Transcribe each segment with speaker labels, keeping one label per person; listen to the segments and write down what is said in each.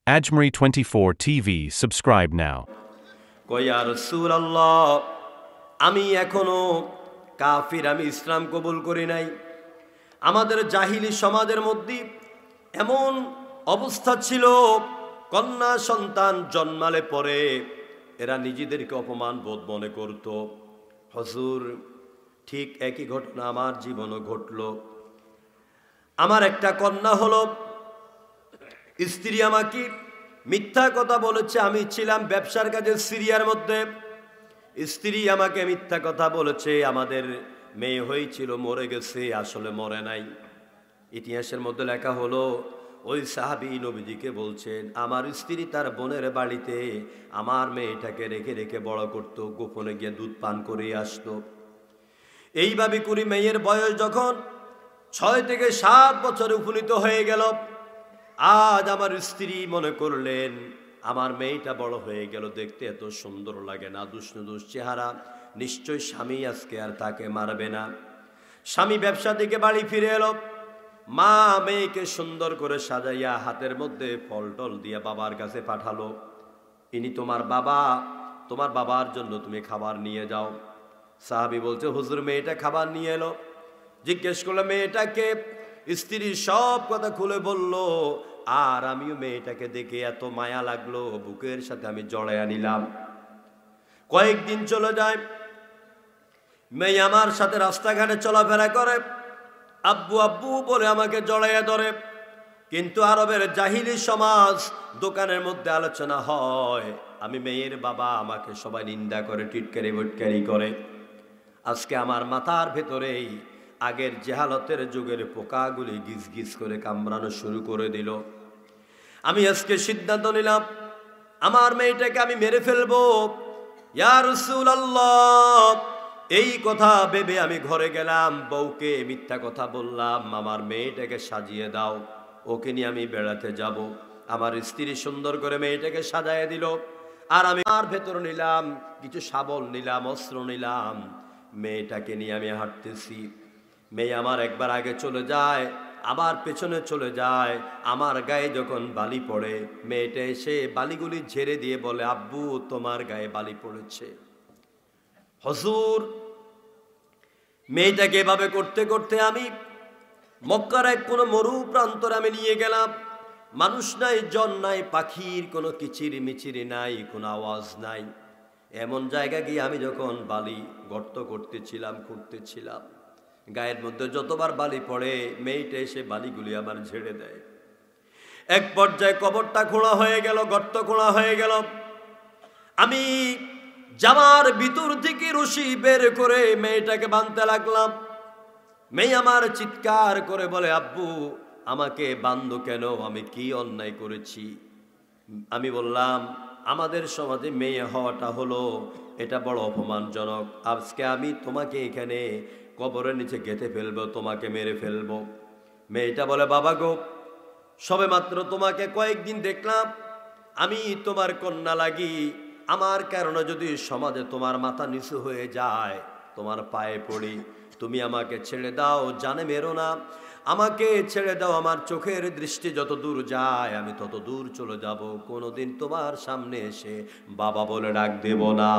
Speaker 1: Ajmeri 24 TV. Subscribe now.
Speaker 2: কয়া রাসূলুল্লাহ, আমি এখনো কাফির, আমি ইসলাম কবুল করি নাই। আমাদের জাহিলি সমাজের মধ্যে এমন অবস্থা ছিল, কন্যা সন্তান জন্মালে পরে এরা নিজেদেরকে অপমান বোধ মনে করত। হুজুর, ঠিক একই ঘটনা আমার জীবনও ঘটল। আমার একটা কন্যা হলো, স্ত্রী আমাকে মিথ্যা কথা বলেছে। আমি ছিলাম ব্যবসার কাজে সিরিয়ার মধ্যে, স্ত্রী আমাকে মিথ্যা কথা বলেছে, আমাদের মেয়ে হয়েছিল, মরে গেছে, আসলে মরে নাই। ইতিহাসের মধ্যে লেখা হলো, ওই সাহাবী নবীজিকে বলছেন, আমার স্ত্রী তার বোনের বাড়িতে আমার মেয়েটাকে রেখে রেখে বড় করত, গোপনে গিয়ে দুধ পান করে আসতো। এইভাবে করে মেয়ের বয়স যখন 6 থেকে 7 বছরে উপনীত হয়ে গেল, আজ আমার স্ত্রী মনে করলেন আমার মেয়েটা বড় হয়ে গেল, দেখতে এত সুন্দর লাগে না, দুষ্ণুদুষ চেহারা, নিশ্চয় স্বামী আজকে আর তাকে মারবে না। স্বামী ব্যবসা থেকে বাড়ি ফিরে এলো, মা মেয়েকে সুন্দর করে সাজাইয়া হাতের মধ্যে ফল টল দিয়ে বাবার কাছে পাঠালো, ইনি তোমার বাবা, তোমার বাবার জন্য তুমি খাবার নিয়ে যাও। সাহাবী বলছে, হুজুর মেয়েটা খাবার নিয়ে এলো। জিজ্ঞেস করলো মেয়েটাকে, স্ত্রী সব কথা খুলে বলল। আর আমিও মেয়েটাকে দেখে এত মায়া লাগলো, বুকের সাথে আমি জড়াইয়া নিলাম। কয়েকদিন চলে যায়, মেয়ে আমার সাথে রাস্তাঘাটে চলাফেরা করে, আব্বু আব্বু বলে আমাকে জড়াইয়া ধরে। কিন্তু আরবের জাহিলি সমাজ, দোকানের মধ্যে আলোচনা হয়, আমি মেয়ের বাবা, আমাকে সবাই নিন্দা করে, টিটকারি বটকারি করে। আজকে আমার মাথার ভেতরেই আগের জেহালতের যুগের পোকাগুলি গিজ গিজ করে কামড়ানো শুরু করে দিল। আমি আজকে সিদ্ধান্ত নিলাম, আমার মেয়েটাকে আমি মেরে ফেলবো। ইয়া রাসূলুল্লাহ, এই কথা ভেবে আমি ঘরে গেলাম, বউকে মিথ্যা কথা বললাম, আমার মেয়েটাকে সাজিয়ে দাও, ওকে নিয়ে আমি বেড়াতে যাব। আমার স্ত্রী সুন্দর করে মেয়েটাকে সাজায় দিল, আর আমি আর ভেতর নিলাম, কিছু শাবল নিলাম, অস্ত্র নিলাম, মেয়েটাকে নিয়ে আমি হাঁটতেছি। মেয়ে আমার একবার আগে চলে যায়, আবার পেছনে চলে যায়। আমার গায়ে যখন বালি পড়ে, মেয়েটা এসে বালিগুলি ঝেড়ে দিয়ে বলে, আব্বু তোমার গায়ে বালি পড়েছে। হুজুর, মেয়েটাকে এভাবে করতে করতে আমি মক্কার এক কোনো মরু প্রান্তরে আমি নিয়ে গেলাম। মানুষ নাই, জন নাই, পাখির কোনো কিচিরি মিচিরি নাই, কোনো আওয়াজ নাই। এমন জায়গা গিয়ে আমি যখন বালি গর্ত করতেছিলাম, গায়ের মধ্যে যতবার বালি পড়ে, মেয়েটা এসে বালিগুলি আমার ঝেড়ে দেয়। এক পর্যায়ে কবরটা খোঁড়া হয়ে গেল, গর্ত খোঁড়া হয়ে গেল। আমি জামার ভিতর থেকে রশি বের করে মেয়েটাকে বাঁধতে লাগলাম। মেয়ে আমার চিৎকার করে বলে, আব্বু আমাকে বাঁধো কেন, আমি কি অন্যায় করেছি? আমি বললাম, আমাদের সমাজে মেয়ে হওয়াটা হলো, এটা বড় অপমানজনক। আজকে আমি তোমাকে এখানে কবরের নিচে গেঁথে ফেলবো, তোমাকে মেরে ফেলবো। মেয়েটা বলে, বাবা গো, সবে মাত্র তোমাকে কয়েকদিন দেখলাম, আমি তোমার কন্যা লাগি, আমার কারণে যদি সমাজে তোমার মাথা নিচু হয়ে যায়, তোমার পায়ে পড়ি, তুমি আমাকে ছেড়ে দাও, জানে মেরো না, আমাকে ছেড়ে দাও। আমার চোখের দৃষ্টি যত দূর যায় আমি তত দূর চলে যাব, কোনোদিন তোমার সামনে এসে বাবা বলে ডাক দেব না।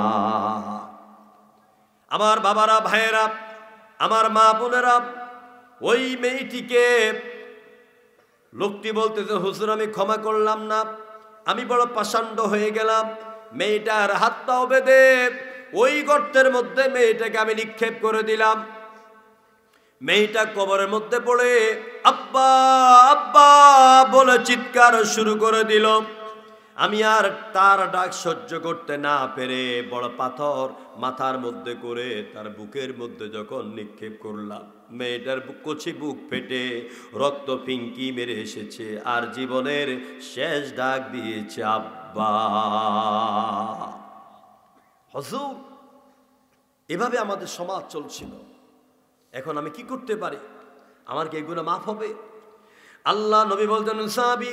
Speaker 2: আমার বাবারা, ভাইয়েরা, আমার মা বোনেরা, ওই মেয়েটিকে, লোকটি বলতেছে, হুজুর আমি ক্ষমা করলাম না, আমি বড় পাষণ্ড হয়ে গেলাম। মেয়েটার হাত পাও বেঁধে ওই গর্তের মধ্যে মেয়েটাকে আমি নিক্ষেপ করে দিলাম। মেয়েটা কবরের মধ্যে পড়ে আব্বা আব্বা বলে চিৎকার শুরু করে দিল। আমি আর তার ডাক সহ্য করতে না পেরে বড় পাথর মাথার মধ্যে করে তার বুকের মধ্যে যখন নিক্ষেপ করলাম, মেয়েটার কচি বুক ফেটে রক্ত পিঙ্কি মেরে এসেছে, আর জীবনের শেষ ডাক দিয়েছে আব্বা। হুজুর, এভাবে আমাদের সমাজ চলছিল। এখন আমি কি করতে পারি? আমার কি এগুলো মাফ হবে? আল্লাহ নবী বলতেন, সাহাবী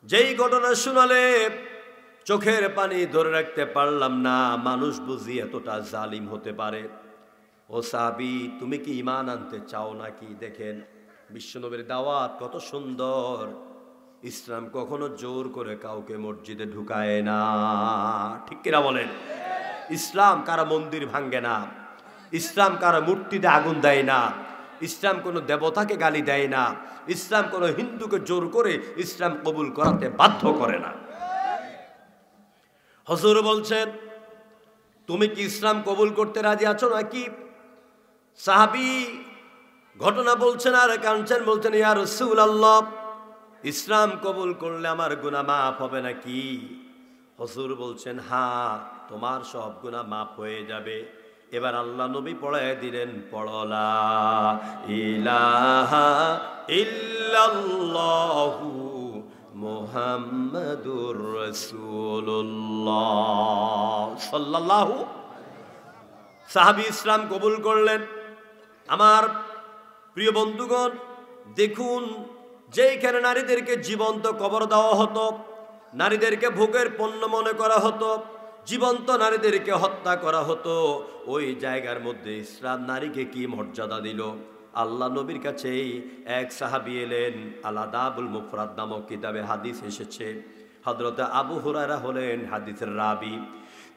Speaker 2: যেই ঘটনা শোনালে চোখের পানি ধরে রাখতে পারলাম না, মানুষ বুঝি এতটা জালিম হতে পারে। ও সাহাবী, তুমি কি ঈমান আনতে চাও নাকি? দেখেন বিশ্বনবীর দাওয়াত কত সুন্দর। ইসলাম কখনো জোর করে কাউকে মসজিদে ঢুকায় না, ঠিক কিনা বলেন? ইসলাম কারো মন্দির ভাঙ্গে না, ইসলাম কারো মূর্তিতে আগুন দেয় না, ইসলাম কোনো দেবতাকে গালি দেয় না, ইসলাম কোনো হিন্দুকে জোর করে ইসলাম কবুল করাতে বাধ্য করে না। হুজুর বলছেন, তুমি কি ইসলাম কবুল করতে রাজি আছো নাকি? সাহাবী ঘটনা বলছেন আর কাঁদছেন, বলছেন, ইয়া রাসূলুল্লাহ, ইসলাম কবুল করলে আমার গুনাহ মাফ হবে নাকি? হুজুর বলছেন, হ্যাঁ, তোমার সব গুনাহ মাফ হয়ে যাবে। এবার আল্লাহ নবী পড়ায় দিলেন, পড়লা ইলাহা ইল্লাল্লাহু মুহাম্মাদুর রাসূলুল্লাহ সাল্লাল্লাহু। সাহাবী ইসলাম কবুল করলেন। আমার প্রিয় বন্ধুগণ, দেখুন, যেইখানে নারীদেরকে জীবন্ত কবর দেওয়া হতো, নারীদেরকে ভোগের পণ্য মনে করা হতো, জীবন্ত নারীদেরকে হত্যা করা হতো, ওই জায়গার মধ্যে ইসলাম নারীকে কি মর্যাদা দিল! আল্লাহ নবীর কাছেই এক সাহাবী এলেন, আল আদাবুল মুফরাদ নামক কিতাবে হাদিস এসেছে। হযরত আবু হুরায়রা হলেন হাদিসের রাবী।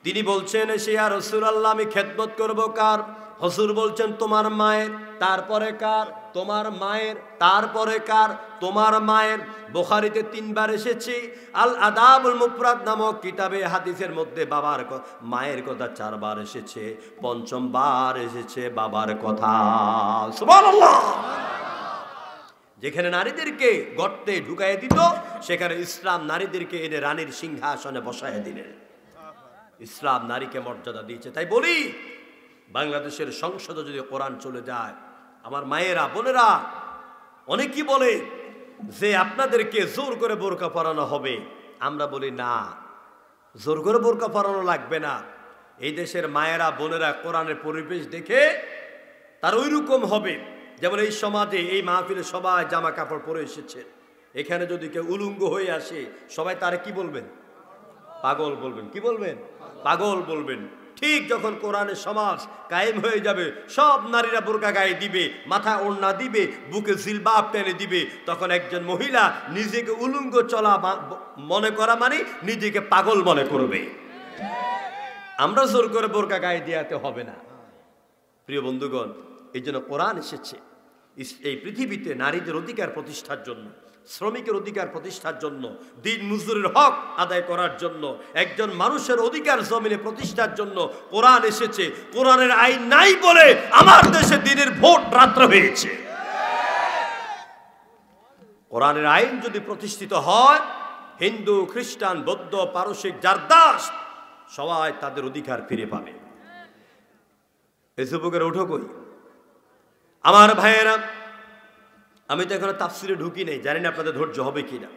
Speaker 2: তিনি বলছেন, সে ইয়া রাসূলুল্লাহ, আমি খেদমত করব কার? হুজুর বলছেন, তোমার মায়ের। তারপরে কার? তোমার মায়ের। তারপরে কার? তোমার মায়ের। বুখারীতে 3 বার এসেছে। আল আদাবুল মুফরাদ নামক কিতাবে হাদিসের মধ্যে বাবার মায়ের কথা 4 বার এসেছে। 5ম বার এসেছে বাবার কথা। সুবহানাল্লাহ। যেখানে নারীদেরকে গর্তে ঢুকায় দিত, সেখানে ইসলাম নারীদেরকে এনে রানীর সিংহাসনে বসায় দিলেন। ইসলাম নারীকে মর্যাদা দিয়েছে। তাই বলি, বাংলাদেশের সংসদে যদি কোরআন চলে যায়, আমার মায়েরা, বোনেরা, অনেকেই বলে যে আপনাদেরকে জোর করে বোরকা পরানো হবে। আমরা বলি না, জোর করে বোরকা পরানো লাগবে না। এই দেশের মায়েরা, বোনেরা কোরআনের পরিবেশ দেখে তার ওই রকম হবে। যেমন এই সমাজে, এই মাহফিলে সবাই জামা কাপড় পরে এসেছে। এখানে যদি কেউ উলঙ্গ হয়ে আসে, সবাই তারে কি বলবেন? পাগল বলবেন। কি বলবেন? পাগল বলবেন। ঠিক যখন কোরআনের সমাজ কায়েম হয়ে যাবে, সব নারীরা বোরকা গায়ে দিবে, মাথায় ওড়না দিবে, বুকে জিলবাব টেনে দিবে, তখন একজন মহিলা নিজেকে উলঙ্গ চলা মনে করা মানে নিজেকে পাগল মনে করবে। আমরা জোর করে বোরকা গায়ে দেওয়াতে হবে না। প্রিয় বন্ধুগণ, এই জন্য কোরআন এসেছে এই পৃথিবীতে নারীদের অধিকার প্রতিষ্ঠার জন্য, শ্রমিকের অধিকার প্রতিষ্ঠার জন্য, দিন মজদুরের হক আদায় করার জন্য, একজন মানুষের অধিকার জমিনে প্রতিষ্ঠার জন্য কোরআন এসেছে। কোরআনের আইন নাই বলে আমার দেশে দিনের ভোট রাত্রে হয়েছে। কোরআনের আইন যদি প্রতিষ্ঠিত হয়, হিন্দু, খ্রিস্টান, বৌদ্ধ, পারসিক, জারদাস সবাই তাদের অধিকার ফিরে পাবে। এই যুবকের উঠো কই? আমার ভাইয়েরা, আমি তো এখনো তাফসিরে ঢুকি নেই, জানি না আপনাদের ধৈর্য হবে কিনা।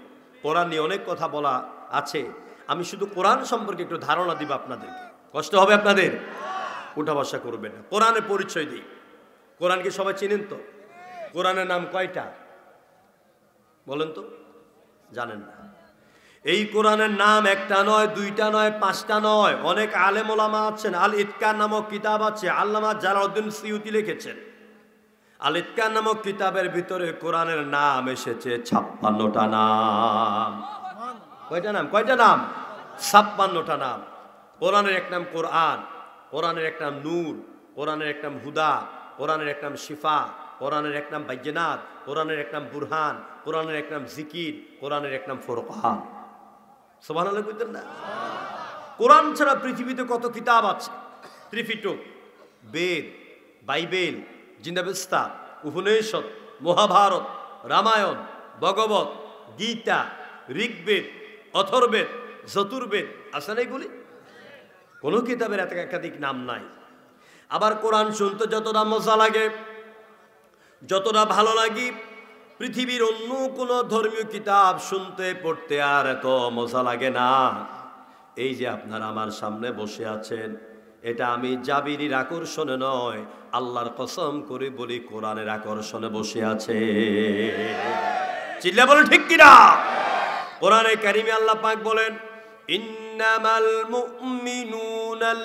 Speaker 2: কোরআন নিয়ে অনেক কথা বলা আছে, আমি শুধু কোরআন সম্পর্কে একটু ধারণা দিব আপনাদেরকে। কষ্ট হবে আপনাদের? উঠা বসা করবেন না। কোরআনের পরিচয় দিই। কোরআনকে সবাই চিনেন তো? কোরআনের নাম কয়টা বলেন তো? জানেন না? এই কোরআনের নাম একটা নয়, দুইটা নয়, 5টা নয়। অনেক আলেম ওলামা আছেন। আল ইতকান নামক কিতাব আছে, আল্লামা জালালউদ্দিন সিয়ুতি লিখেছেন। আল ইতকান নামক কিতাবের ভিতরে কোরআনের নাম এসেছে 56টা নাম। কয়টা নাম? কয়টা নাম? 56টা নাম। কোরআনের এক নাম কোরআন, কোরআনের এক নাম নূর, কোরআনের এক নাম হুদা, কোরআনের এক নাম শিফা, কোরআনের এক নাম বাইয়িনাত, কোরআনের এক নাম বুরহান, কোরআনের এক নাম জিকির, কোরআনের এক নাম ফুরকান। সুবহানাল্লাহ কইতেন না? কোরআন ছাড়া পৃথিবীতে কত কিতাব আছে! ত্রিপিটক, বেদ, বাইবেল, জিন্দাবেস্তা, উপনিষদ, মহাভারত, রামায়ণ, ভগবত, গীতা, ঋগ্বেদ, অথর্বেদ, চতুর্বেদ, আছে না এগুলি? কোনো কিতাবের এত একাধিক নাম নাই। আবার কোরআন শুনতে যতটা মজা লাগে, যতটা ভালো লাগে, পৃথিবীর অন্য কোনো ধর্মীয় কিতাব শুনতে পড়তে আর এত মজা লাগে না। এই যে আপনারা আমার সামনে বসে আছেন, এটা আমি জাবিরির আকর্ষণে নয়, আল্লাহর কসম করে বলি কোরআনের আকর্ষণে বসে আছে। চিল্লা বলেন ঠিক কিনা? কোরআনে কারিমে আল্লাহ পাক বলেন, ইন্নামাল মুমিনুনাল্লাযীনা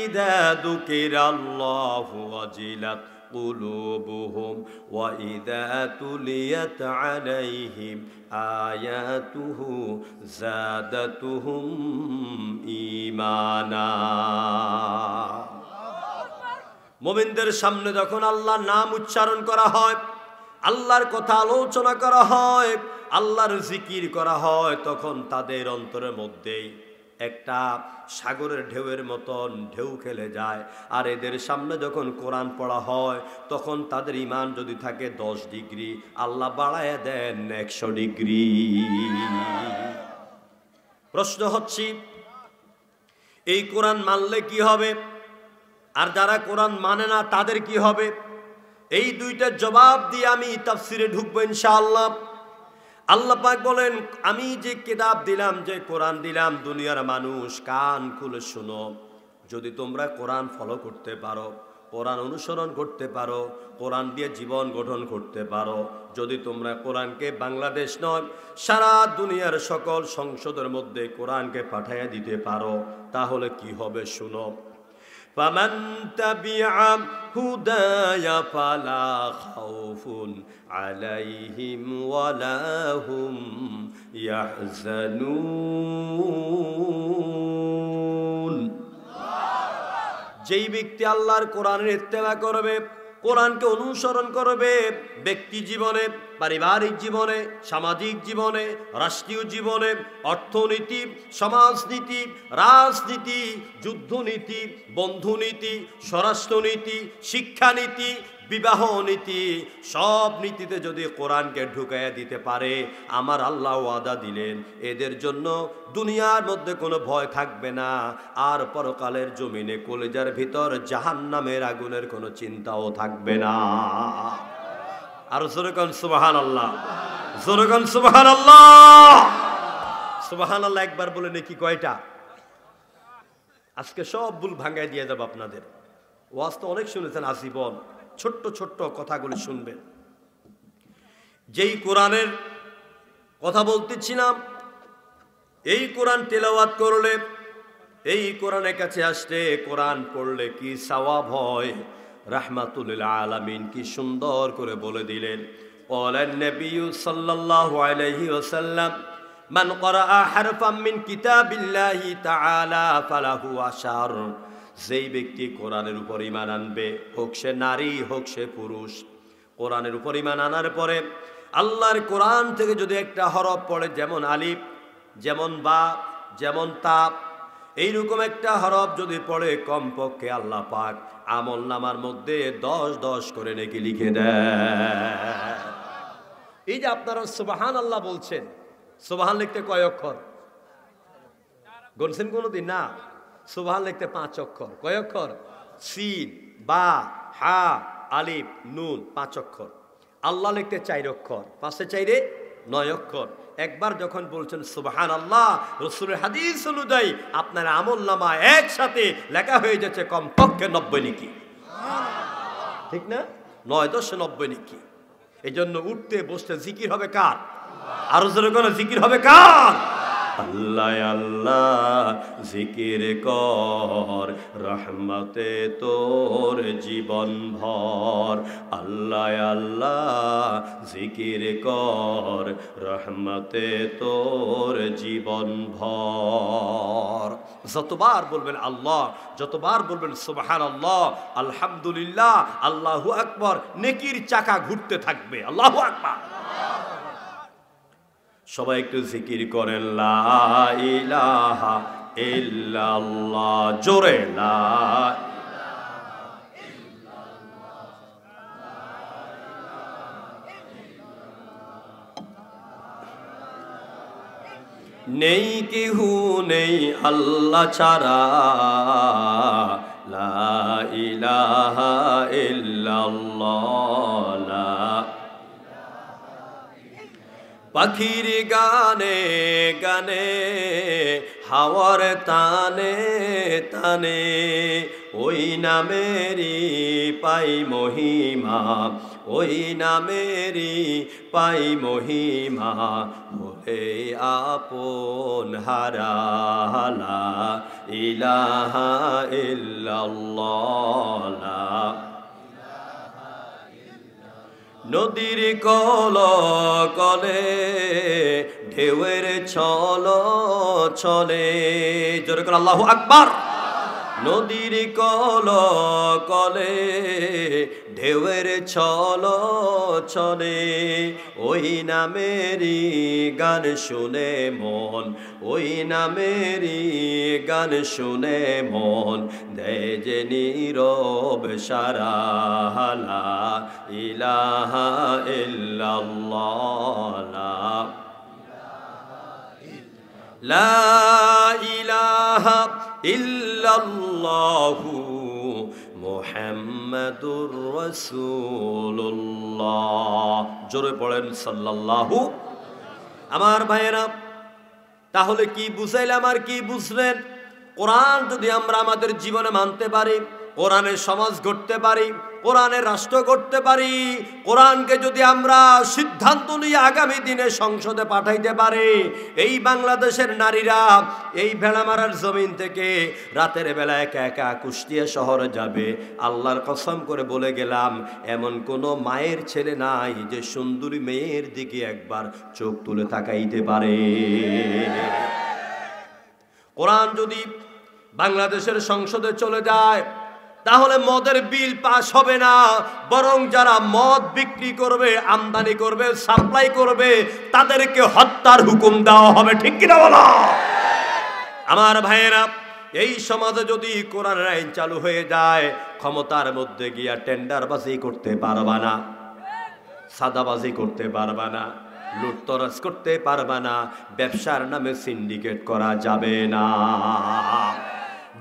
Speaker 2: ইযা যুকিরাল্লাহু ওয়াজিলাত قلوبهم وإذا تليت عليهم আয়াতুহু যাদাতুহুম ঈমানা। মুমিনদের সামনে যখন আল্লাহর নাম উচ্চারণ করা হয়, আল্লাহর কথা আলোচনা করা হয়, আল্লাহর জিকির করা হয়, তখন তাদের অন্তরের মধ্যেই একটা সাগরের ঢেউয়ের মতন ঢেউ খেলে যায়। আর এদের সামনে যখন কোরআন পড়া হয়, তখন তাদের ঈমান যদি থাকে 10 ডিগ্রি, আল্লাহ বাড়ায় দেন 100 ডিগ্রি। প্রশ্ন হচ্ছে, এই কোরআন মানলে কি হবে, আর যারা কোরআন মানে না তাদের কি হবে? এই দুইটার জবাব দিয়ে আমি তাফসিরে ঢুকবো ইনশাআল্লাহ। আল্লাহ পাক বলেন, আমি যে কিতাব দিলাম, যে কোরআন দিলাম, দুনিয়ার মানুষ কান খুলে শোনো। যদি তোমরা কোরআন ফলো করতে পারো, কোরআন অনুসরণ করতে পারো, কোরআন দিয়ে জীবন গঠন করতে পারো, যদি তোমরা কোরআনকে বাংলাদেশ নয় সারা দুনিয়ার সকল সংসদের মধ্যে কোরআনকে পাঠাইয়া দিতে পারো, তাহলে কি হবে শুনো। فمن تبع هداي فلا خوف عليهم ولا هم يحزنون। যেই ব্যক্তি আল্লাহর কোরআনের ইত্তেবা করবে, কোরআনকে অনুসরণ করবে, ব্যক্তি জীবনে, পারিবারিক জীবনে, সামাজিক জীবনে, রাষ্ট্রীয় জীবনে, অর্থনীতি, সমাজনীতি, রাজনীতি, যুদ্ধনীতি, বন্ধুনীতি, স্বরাষ্ট্রনীতি, শিক্ষানীতি, বিবাহ নীতি, সব নীতিতে যদি কোরআনকে ঢুকাইয়া দিতে পারে, আমার আল্লাহ ওয়াদা দিলেন এদের জন্য দুনিয়ার মধ্যে কোনো ভয় থাকবে না, আর পরকালের জমিনে কলিজার ভিতর জাহান্নামের আগুনের কোনো চিন্তাও থাকবে না। আর জোরে কোন সুবহানাল্লাহ, জোরে কোন সুবহানাল্লাহ। সুবহানাল্লাহ একবার বলে নাকি কয়টা? আজকে সব ভুল ভাঙাই দিয়ে দেব আপনাদের। ওয়াজ তো অনেক শুনেছেন আজীবন, ছোট্ট ছোট্ট কথাগুলি শুনবেন। যেই কোরআনের কথা বলতেছিলাম, এই কোরআন তেলাওয়াত করলে, এই কোরআনের কাছে আসলে, কোরআন পড়লে কি সওয়াব হয়, রাহমাতুল লিল আলামিন কি সুন্দর করে বলে দিলেন। ক্বালান নবী সাল্লাল্লাহু আলাইহি ওয়াসাল্লাম, মান ক্বারাআ হারফাম মিন কিতাবিল্লাহি তাআলা ফালাহু আশার। যেই ব্যক্তি কোরআনের উপর ঈমান আনবে, হোক সে নারী হোক সে পুরুষ, কোরআনের উপর ঈমান আনার পরে আল্লাহর কোরআন থেকে যদি একটা হরফ পড়ে, যেমন আলিফ, যেমন বা, যেমন তা, এইরকম একটা হরফ যদি পড়ে, কমপক্ষে আল্লাহ পাক আমল নামার মধ্যে 10 করে নেকি লিখে দেয়। এই যে আপনারা সুবহানাল্লাহ বলছেন, সুবহান লিখতে কয় অক্ষর বলছেন কোনোদিন? না, সুবহান লিখতে 5 অক্ষর। কয় অক্ষর? সিন, বা, হা, আলিফ, নুন, 5 অক্ষর। আল্লাহ লিখতে 4 অক্ষর, 5 এ 4 9 অক্ষর। একবার যখন বলছেন সুবহানাল্লাহ, রাসূলের হাদিস অনুযায়ী আপনার আমল নামা একসাথে লেখা হয়ে যাচ্ছে কমপক্ষে 90 নেকি। ঠিক না? 9 10 90 নেকি। এই জন্য উঠতে বসতে জিকির হবে কার? আরো জোরে কোনো জিকির হবে কার? আল্লাহ আল্লাহ জিকির কর, রহমতে তোর জীবন ভর। আল্লাহ আল্লাহ জিকির কর, রহমতে তোর জীবন ভর। যতবার বলবেন আল্লাহ, যতবার বলবেন সুবহানাল্লাহ, আলহামদুলিল্লাহ, আল্লাহু আকবার, নেকির চাকা ঘুরতে থাকবে। আল্লাহু আকবার। সবাই একটু জিকির করেন, লা ইলাহা ইল্লাল্লাহ, জোরে লা নেই কেহু নেই আল্লাহ ছাড়া, লা ইলাহা ইল্লাল্লাহ। পাখির গানে গানে, হাওয়ার তানে তানে, ওই নামেরই পাই মহিমা, ওই নামেরই পাই মহিমা, হলে আপন হারালা ইলাহা ইল্লাল্লাহ। নদীর কল কলে ঢেউয়ের ছল ছলে, জোরে করে আল্লাহু আকবার। নদীর কল কলে ঢেউয়ের ছল ছলে, ওই নামেরই গান শুনে মন, ওই নামেরই গান শুনে মন, দেয় যে নীরব সারা, লা ইলাহা ইল্লাল্লাহ, লা ইলাহা ইল্লাল্লাহু মুহাম্মাদুর রাসূলুল্লাহ। জোরে পড়েন সাল্লাল্লাহু। আমার ভাইয়েরা, তাহলে কি বুঝাইলাম আর কি বুঝলেন? কোরআন যদি আমরা আমাদের জীবনে মানতে পারি, কোরআনের সমাজ গড়তে পারি, কোরআনের রাষ্ট্র গড়তে পারি, কোরআনকে যদি আমরা সিদ্ধান্ত নিয়ে আগামী দিনে সংসদে পাঠাইতে পারি, এই বাংলাদেশের নারীরা এই ভেড়ামারার জমিন থেকে রাতের বেলা একা একা কুষ্টিয়া শহরে যাবে। আল্লাহর কসম করে বলে গেলাম, এমন কোনো মায়ের ছেলে নাই যে সুন্দরী মেয়ের দিকে একবার চোখ তুলে তাকাইতে পারে। কোরআন যদি বাংলাদেশের সংসদে চলে যায়, তাহলে মদের বিল পাস হবে না, বরং যারা মদ বিক্রি করবে, আমদানি করবে, সাপ্লাই করবে, তাদেরকে হত্যার হুকুম দেওয়া হবে। ঠিক কিনা বলো? আমার ভাইয়েরা, এই সমাজে যদি কোরআনের আইন চালু হয়ে যায়, ক্ষমতার মধ্যে গিয়া টেন্ডারবাজি করতে পারবা না, সাদাবাজি করতে পারবা না, লুটতরাজ করতে পারবা না, ব্যবসার নামে সিন্ডিকেট করা যাবে না।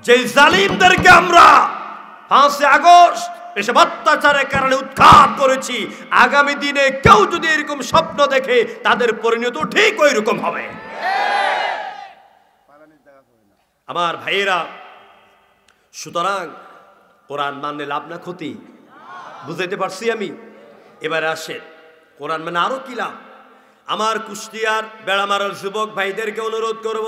Speaker 2: যে জালিমদেরকে আমরা 5 আগস্ট এসব অত্যাচারের কারণে উৎখাত করেছি, আগামী দিনে কেউ যদি এরকম স্বপ্ন দেখে, তাদের পরিণত ঠিক ওই রকম হবে। আমার ভাইয়েরা, সুতরাং কোরআন মানলে লাভ না ক্ষতি? বুঝাইতে পারছি আমি? এবার আসেন, কোরআন মানে আরো কি লাভ। আমার কুষ্টিয়ার বেড়ামারার যুবক ভাইদেরকে অনুরোধ করব,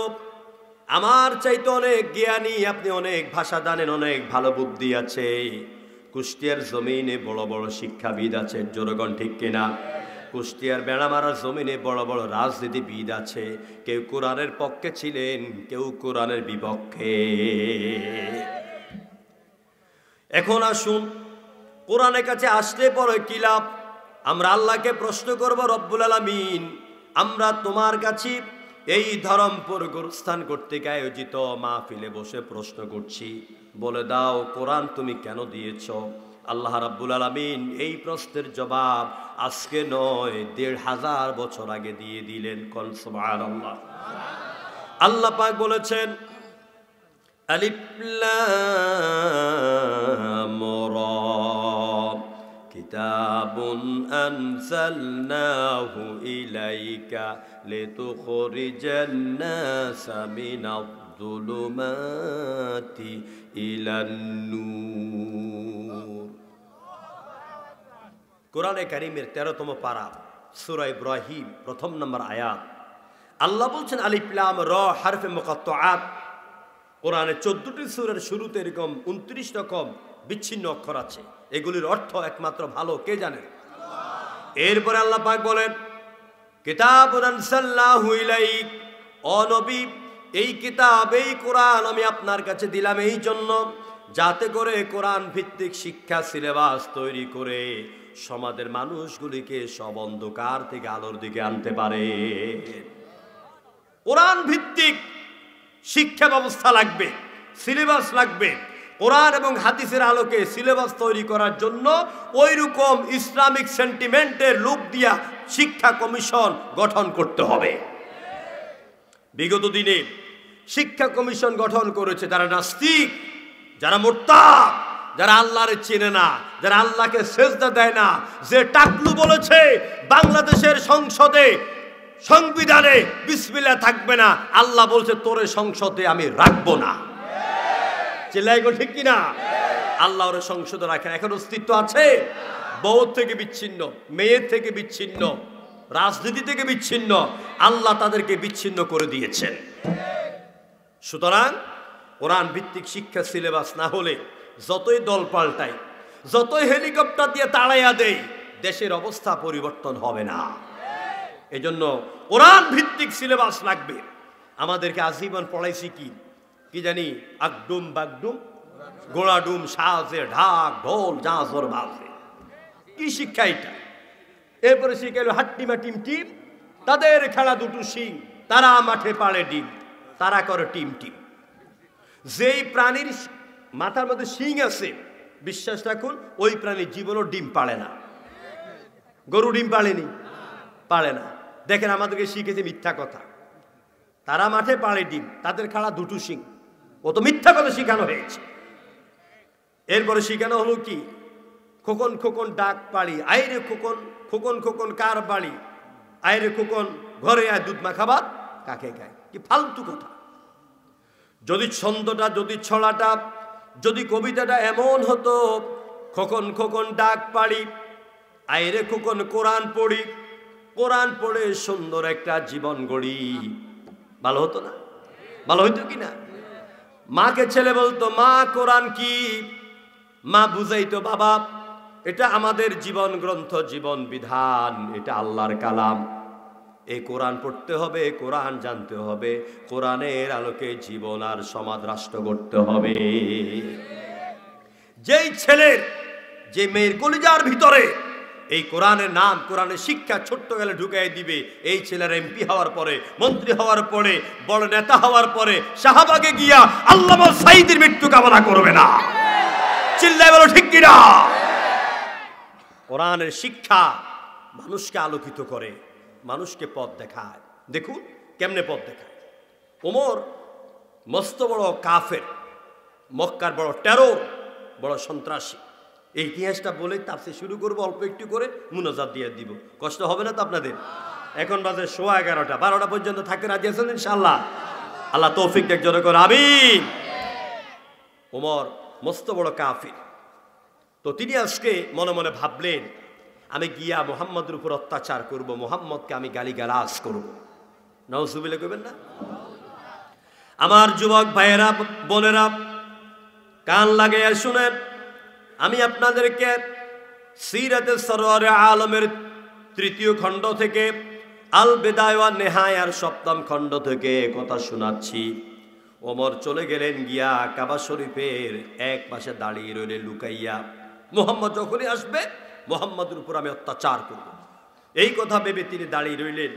Speaker 2: আমার চাইতে অনেক জ্ঞানী আপনি, অনেক ভাষা জানেন, অনেক ভালো বুদ্ধি আছে। কুষ্টিয়ার জমিনে বড় বড় শিক্ষাবিদ আছে, জোরগণ ঠিক কিনা? কুষ্টিয়ার বেড়ামারার জমিনে বড় বড় রাজনীতিবিদ আছে, কেউ কোরআনের পক্ষে ছিলেন, কেউ কোরআনের বিপক্ষে। এখন আসুন, কোরআনের কাছে আসলে পরে কি লাভ? আমরা আল্লাহকে প্রশ্ন করব, রব্বুল আলামিন, আমরা তোমার কাছে এই ধরমপুর গুরুস্থান কর্তৃক আয়োজিত মাহফিলে বসে প্রশ্ন করছি, বলে দাও কোরআন তুমি কেন দিয়েছ? আল্লাহ রাব্বুল আলামিন এই প্রশ্নের জবাব আজকে নয়, 1500 বছর আগে দিয়ে দিলেন। কোন সুবহানাল্লাহ। আল্লাহ পাক বলেছেন, আলিফ লাম রা কিতাবুন আনজালনাহু ইলাইকা লিতুখরিজান নাসা মিনাজ-যুলুমাতি ইলান-নূর। কোরআনে কারীমের 13তম পারা, সূরা ইব্রাহিম, 1 নম্বর আয়াত। আল্লাহ বলছেন আলিফ লাম রা হারফে মুকাত্তাআত। কোরআনে 14টি সূরার শুরুতে এরকম 29 রকম বিচ্ছিন্ন অক্ষর আছে। এগুলির অর্থ একমাত্র ভালো কে জানেন? এরপরে আল্লাহ পাক বলেন, কিতাবুন আনজালনাহু ইলাইক, ও নবী, এই কিতাব, এই কোরআন আমি আপনার কাছে দিলাম এই জন্য, যাতে করে কোরআন ভিত্তিক শিক্ষা সিলেবাস তৈরি করে সমাজের মানুষগুলিকে সব অন্ধকার থেকে আলোর দিকে আনতে পারে। কোরআন ভিত্তিক শিক্ষা ব্যবস্থা লাগবে, সিলেবাস লাগবে। কোরআন এবং হাদিসের আলোকে সিলেবাস তৈরি করার জন্য ওই রকম ইসলামিক সেন্টিমেন্টের লোক দিয়া শিক্ষা কমিশন গঠন করতে হবে। বিগত দিনে শিক্ষা কমিশন গঠন করেছে যারা নাস্তিক, যারা মুরতাদ, যারা আল্লাহরে চেনে না, যারা আল্লাহকে সেজদা দেয় না। যে টাকলু বলেছে বাংলাদেশের সংসদে সংবিধানে বিসমিল্লাহ থাকবে না, আল্লাহ বলছে তোরে সংসদে আমি রাখবো না। চিল্লাই গো ঠিক কিনা? আল্লাহ ওরে সংসদে রাখেন। এখন অস্তিত্ব আছে? বউ থেকে বিচ্ছিন্ন, মেয়ের থেকে বিচ্ছিন্ন, রাজনীতি থেকে বিচ্ছিন্ন, আল্লাহ তাদেরকে বিচ্ছিন্ন করে দিয়েছেন। সুতরাং কোরআন ভিত্তিক শিক্ষা সিলেবাস না হলে যতই দল পাল্টায়, যতই হেলিকপ্টার দিয়ে তাড়াইয়া দেয়, দেশের অবস্থা পরিবর্তন হবে না। এজন্য কোরআন ভিত্তিক সিলেবাস লাগবে। আমাদেরকে আজীবন পড়াইছি কি জানি, আগডুম বাগডুম গোড়াডুম সাজে ঢাক ঢোল জাঁজর বাজে, কি শিক্ষা এটা? এরপরে শিখাইল হাট্টিমা টিম টিম, তাদের খেলা দুটো শিং, তারা মাঠে পাড়ে ডিম, তারা করে টিম টিম। যেই প্রাণীর মাথার মধ্যে শিং আছে, বিশ্বাস রাখুন ওই প্রাণীর জীবনও ডিম পাড়ে না। গরু ডিম পাড়েনি, পাড়ে না। দেখেন আমাদেরকে শিখেছে মিথ্যা কথা, তারা মাঠে পাড়ে ডিম, তাদের খেলা দুটো শিং, ও তো মিথ্যা কথা শিখানো হয়েছে। এরপরে শিখানো হলো কি, খোকন খোকন ডাক পাড়ি, আইরে খোকন খোকন খোকন কার বাড়ি, আইরে খোকন ঘরে আয় দুধ মাখাবার কাকে গায়। কি ফালতু কথা! যদি ছন্দটা, যদি ছড়াটা, যদি কবিতাটা এমন হতো, খোকন খোকন ডাক পাড়ি, আইরে খোকন কোরআন পড়ি, কোরআন পড়ে সুন্দর একটা জীবন গড়ি, ভালো হতো না? ভালো হইতো কি না? মাকে ছেলে বলতো মা কোরআন কি, মা বুঝাইতো বাবা এটা আমাদের জীবন গ্রন্থ, জীবন বিধান, এটা আল্লাহর কালাম, এই কোরআন পড়তে হবে, কোরআন জানতে হবে, কোরআনের আলোকে জীবন আর সমাজ রাষ্ট্র গড়তে হবে। যেই ছেলের, যে মেয়ের কলিজার ভিতরে এই কোরআনের নাম, কোরআনের শিক্ষা ছোট্ট গেলে ঢুকাই দিবে, এই ছেলের এমপি হওয়ার পরে, মন্ত্রী হওয়ার পরে, বড় নেতা হওয়ার পরে শাহবাগে গিয়া আল্লামা সাঈদীর মৃত্যু কামনা করবে না। চিল্লায় বলো ঠিক কিনা? কোরআনের শিক্ষা মানুষকে আলোকিত করে, মানুষকে পথ দেখায়। দেখুন কেমনে পথ দেখায়। ওমর মস্ত বড় কাফের, মক্কার বড় টেরর, বড় সন্ত্রাসী। এই ইতিহাসটা বলে তাফসীর শুরু করবো, অল্প একটু করে মুনাজাত দিয়ে দিব, কষ্ট হবে না তো আপনাদের? এখন বাজে 11:15, 12টা পর্যন্ত থাকতে রাজি আছেন ইনশাআল্লাহ? আল্লাহ তৌফিক দেখ, জোরে করে আমিন। ওমর মস্ত বড় কাফির, তো তিনি আজকে মনে মনে ভাবলেন আমি গিয়া মুহাম্মদের উপর অত্যাচার করব, মুহাম্মদকে আমি গালিগালাজ করব। নাউজুবিল্লাহ কইবেন না? আমার যুবক ভাইয়েরা, বোনেরা, কান লাগাইয়া শুনেন, আমি আপনাদেরকে সিরাতে সরওয়ারে আলমের 3য় খণ্ড থেকে, আল বিদায়া ওয়ান নিহায়ার 7ম খণ্ড থেকে কথা শোনাচ্ছি। ওমর চলে গেলেন গিয়া কাবা শরীফের এক পাশে দাঁড়িয়ে রইলেন লুকাইয়া। মুহাম্মদ যখনই আসবে মুহাম্মদের উপর আমি অত্যাচার করব, এই কথা ভেবে তিনি দাঁড়িয়ে রইলেন।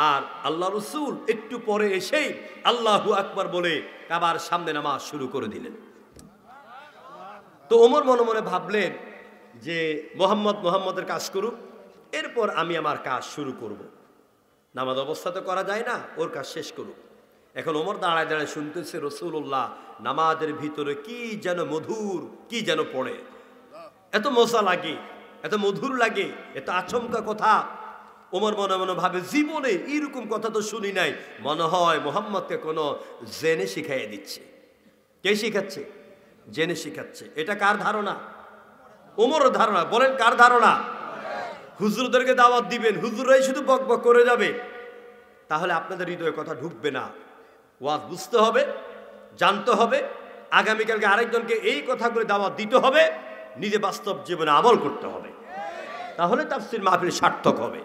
Speaker 2: আর আল্লাহ রাসূল একটু পরে এসেই আল্লাহু আকবার বলে কাবার সামনে নামাজ শুরু করে দিলেন। তো ওমর মনে মনে ভাবলেন যে মুহাম্মদের কাজ করুক, এরপর আমি আমার কাজ শুরু করব। নামাজ অবস্থাতে করা যায় না, ওর কাজ শেষ করুক। এখন ওমর দাঁড়ায় দাঁড়ায় শুনতেছে রাসূলুল্লাহ নামাজের ভিতরে কি যেন মধুর, কি যেন পড়ে, এত মজা লাগে, এত মধুর লাগে, এত আচমকা কথা। ওমর মনে মনে ভাবে জীবনে এইরকম কথা তো শুনি নাই, মনে হয় মুহাম্মদকে কোনো জেনে শিখাইয়ে দিচ্ছে। কে শিখাচ্ছে? জেনে শিখাচ্ছে। এটা কার ধারণা? ওমরের ধারণা। বলেন কার ধারণা? হুজুরদেরকে দাওয়াত দিবেন, হুজুররাই শুধু বকবক করে যাবে, তাহলে আপনাদের হৃদয়ে কথা ঢুকবে না। ওয়াজ বুঝতে হবে, জানতে হবে, আগামীকালকে আরেকজনকে এই কথাগুলো দাওয়াত দিতে হবে, নিজে বাস্তব জীবনে আমল করতে হবে, তাহলে তাফসীর মাহফিল সার্থক হবে।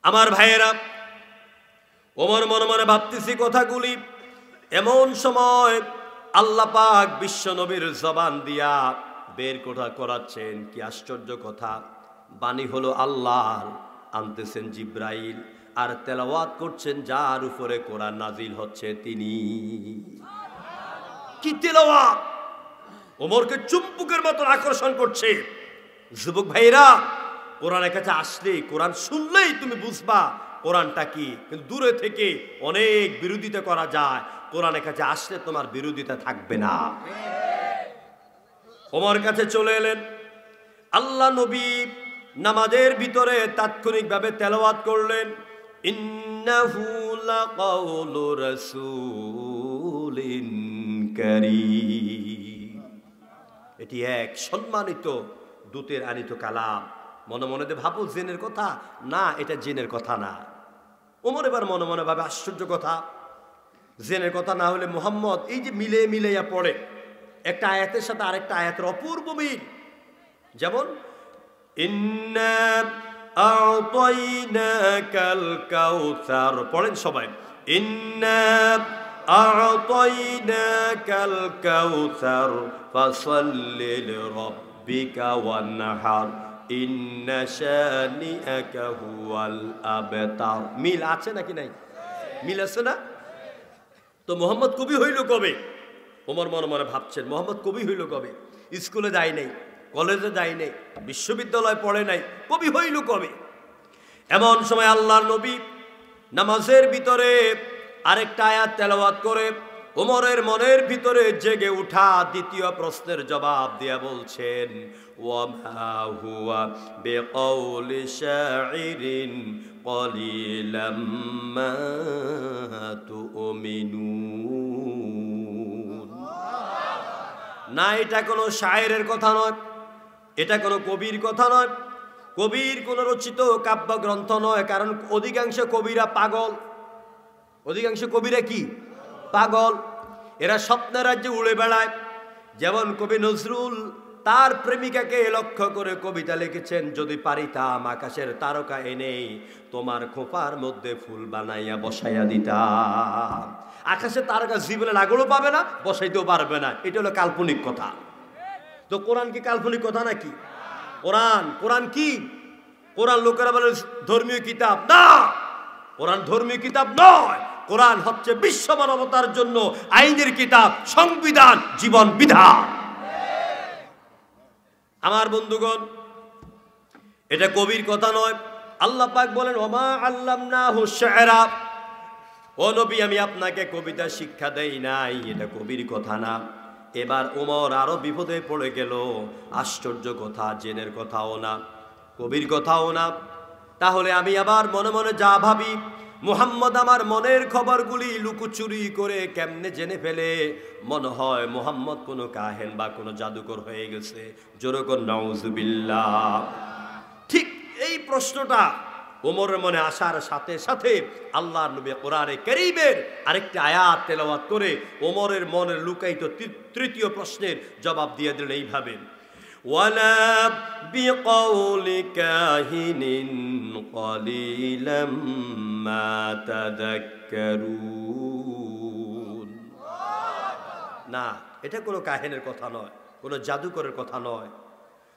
Speaker 2: আমার ভাইয়েরা, ওমর মনে মনে ভাবতেছি কথাগুলি, এমন সময় আল্লাহ পাক বিশ্ব নবীর জবান দিয়া বের কথা করাচ্ছেন। কি আশ্চর্য কথা! বাণী হলো আল্লাহর, আনতেছেন জিব্রাইল, আর তেলাওয়াত করছেন যার উপরে কোরআন নাজিল হচ্ছে তিনি। কি তেলাওয়াত! ওমরকে চুম্বকের মতো আকর্ষণ করছে। যুবক ভাইরা, কোরআনের কাছে আসলে, কোরআন শুনলেই তুমি বুঝবা কোরআনটা কি। কিন্তু দূরে থেকে অনেক বিরোধিতা করা যায়, কোরআনের কাছে আসলে তোমার বিরোধিতা থাকবে না। ওমর কাছে চলে এলেন। আল্লাহ নবী নামাজের ভিতরে তাৎক্ষণিকভাবে তেলাওয়াত করলেন, ইন্নাহু লাকাউলু রাসূলিন কারীম। এটি এক সম্মানিত দূতের আনিত কালাম। মনে মনে ভাবো জেনের কথা না, এটা জেনের কথা না। ওমর এবার মনে মনে ভাবে আশ্চর্য কথা, জেনের কথা না হলে মুহাম্মদ এই যে মিলে মিলাইয়া পড়ে, একটা আয়াতের সাথে আরেকটা আয়াতের অপূর্ব মিল। যেমন ইন্না আ'তাইনাকাল কাউসার, পড়েন সবাই, ইন্না আ'তাইনাকাল কাউসার ফাসাল্লি লিরাব্বিকা ওয়ানহার ইন্না শানিআকা হুয়াল আবতার। মিল আছে নাকি নাই? মিল আছে না? তো মোহাম্মদ কবি হইল কবে? ওমর মনে মনে ভাবছেন, মোহাম্মদ কবি হইল কবে? স্কুলে যায় নাই, কলেজে যায় নাই, বিশ্ববিদ্যালয়ে পড়ে নাই, কবি হইল কবে? এমন সময় আল্লাহর নবী নামাজের ভিতরে আরেকটা আয়াত তেলাওয়াত করে ওমরের মনের ভিতরে জেগে উঠা দ্বিতীয় প্রশ্নের জবাব দিয়া বলছেন, ওয়ামা হুয়া বিকাউলি শাইরিন কলিলাম মা তুমিনুন। না, এটা কোনো শায়েরের কথা নয়, এটা কোনো কবির কথা নয়, কবির কোনো রচিত কাব্যগ্রন্থ নয়। কারণ অধিকাংশ কবিরা পাগল। অধিকাংশ কবিরা কি? পাগল। এরা স্বপ্নের রাজ্যে উড়ে বেড়ায়। যেমন কবি নজরুল তার প্রেমিকাকে লক্ষ্য করে কবিতা লিখেছেন, যদি পারিতাম আকাশের তারকা এনে তোমার খোপার মধ্যে ফুল বানাইয়া বসাইয়া দিতাম। আকাশের তারকা জীবনে লাগলেও পাবে না, বসাইতেও পারবে না। এটা হলো কাল্পনিক কথা। তো কোরআন কি কাল্পনিক কথা নাকি? কোরআন কি? কোরআন লোকেরা বলে ধর্মীয় কিতাব। না, কোরআন ধর্মীয় কিতাব নয়। কোরআন হচ্ছে বিশ্ব মানবতার জন্য আইনের কিতাব, সংবিধান, জীবন বিধান। আমার বন্ধুগণ, এটা কবির কথা নয়। আল্লাহ পাক বলেন, ওমা আল্লামনাহু শি'রা, ও নবী আমি আপনাকে কবিতা শিক্ষা দেই নাই। এটা কবির কথা না। এবার ওমর আরো বিপদে পড়ে গেল। আশ্চর্য কথা, জেনের কথাও না, কবির কথাও না। তাহলে আমি আবার মনে মনে যা ভাবি, মুহাম্মদ আমার মনের খবরগুলি লুকোচুরি করে কেমনে জেনে ফেলে? মনে হয় মুহাম্মদ কোনো কাহেন বা কোনো জাদুকর হয়ে গেছে। জোরে কর নাউজুবিল্লাহ। ঠিক এই প্রশ্নটা ওমরের মনে আসার সাথে সাথে আল্লাহর নবী কোরআনে কারীমের আরেকটি আয়াত তেলাওয়াত করে ওমরের মনের লুকায়িত তৃতীয় প্রশ্নের জবাব দিয়ে দিলেন এইভাবে, ওয়ালা বিকাউলি কাহিনিন কলিলাম মা তাযাক্কারুন। না, এটা কোনো কাহিনীর কথা নয়, কোনো জাদুকরের কথা নয়।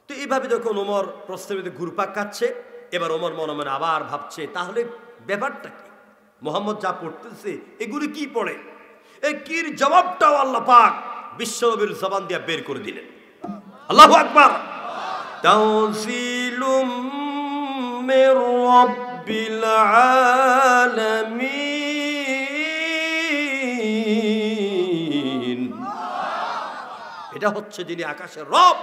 Speaker 2: তো এইভাবে যখন ওমর প্রশ্নের মধ্যে ঘুরপাক খাচ্ছে, এবার ওমর মনে মনে আবার ভাবছে, তাহলে ব্যাপারটা কি? মোহাম্মদ যা পড়তেছে এগুলি কি পড়ে? এই কির জবাবটাও আল্লাহ পাক বিশ্বনবীর জবান দিয়ে বের করে দিলেন। আল্লাহু আকবার। তানজিলুম মির রাব্বিল আলামিন। এটা হচ্ছে যিনি আকাশের রব,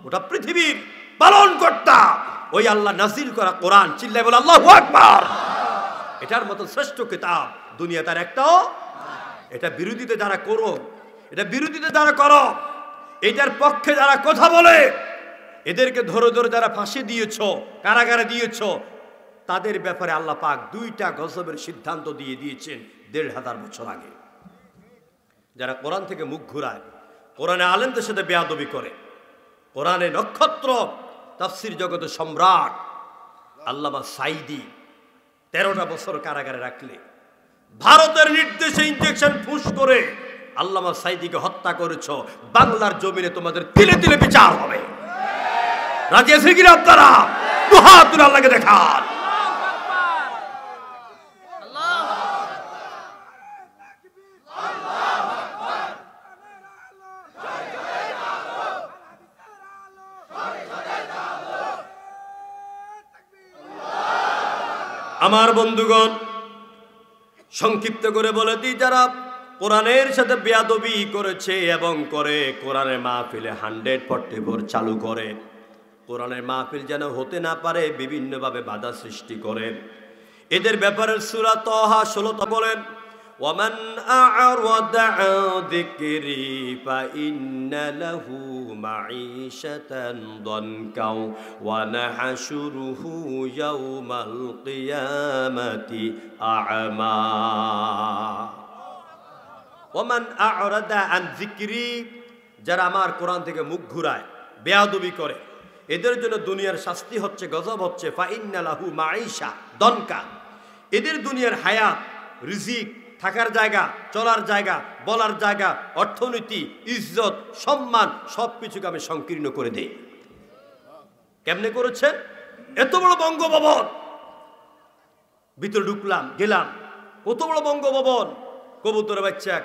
Speaker 2: ওটা পৃথিবীর পালনকর্তা, ওই আল্লাহ নাজিল করা কোরআন। চিল্লায় বলে আল্লাহু আকবার। এটার মতো শ্রেষ্ঠ কিতাব দুনিয়া তার একটাও। এটা বিরোধিতা যারা করো, এটা বিরোধিতা যারা করো, এটার পক্ষে যারা কথা বলে, এদেরকে ধরে ধরে যারা ফাঁসি দিয়েছ, কারাগারে দিয়েছ, তাদের ব্যাপারে আল্লাহ পাক দুইটা গজবের সিদ্ধান্ত দিয়ে দিয়েছেন ১৫০০ বছর আগে। যারা কোরআন থেকে মুখ ঘুরায়, কোরআনে আলেমদের সাথে বেয়াদবি করে, কোরআনে নক্ষত্র তাফসীর জগতের সম্রাট আল্লামা সাঈদী ১৩টা বছর কারাগারে রাখলে, ভারতের নির্দেশে ইনজেকশন ফুস করে আল্লামা সাঈদীকে হত্যা করেছ, বাংলার জমিনে তোমাদের তিলে তিলে বিচার হবে। রাজি আছেন কিনা আপনারা? দুহাত তুলে আল্লাহকে দেখান। আমার বন্ধুগণ, সংক্ষিপ্ত করে বলে দিই, যারা কোরআনের সাথে বেয়াদবি করেছে এবং করে, কোরআনের মাহফিলে 144 চালু করে, কোরআনের মাহফিল যেন হতে না পারে বিভিন্নভাবে বাধা সৃষ্টি করে, এদের ব্যাপারে সূরা তাহা 16 বলেন, ওয়ামান আ'রাদা আন যিকরি ফাইন্না লাহু মাঈশাতান দানকাও ওয়া নাহশুরুহু ইয়াওমাল কিয়ামাতি আ'মা। ওয়ামান আ'রাদা আন যিকরি, যারা আমার কোরআন থেকে মুখ ঘুরায়, বেয়াদবি করে, এদের জন্য দুনিয়ার শাস্তি হচ্ছে, গজব হচ্ছে ফাইন্না লাহু মাঈশা দনকা। এদের দুনিয়ার হায়াত, রিজিক, থাকার জায়গা, চলার জায়গা, বলার জায়গা, অর্থনীতি, ইজ্জত, সম্মান সবকিছুকে আমি সংকীর্ণ করে দেই। কেমনে করেছেন? এত বড় বঙ্গভবন, ভিতরে ঢুকলাম, গেলাম, কত বড় বঙ্গভবন, কবুতরের বাচ্চা,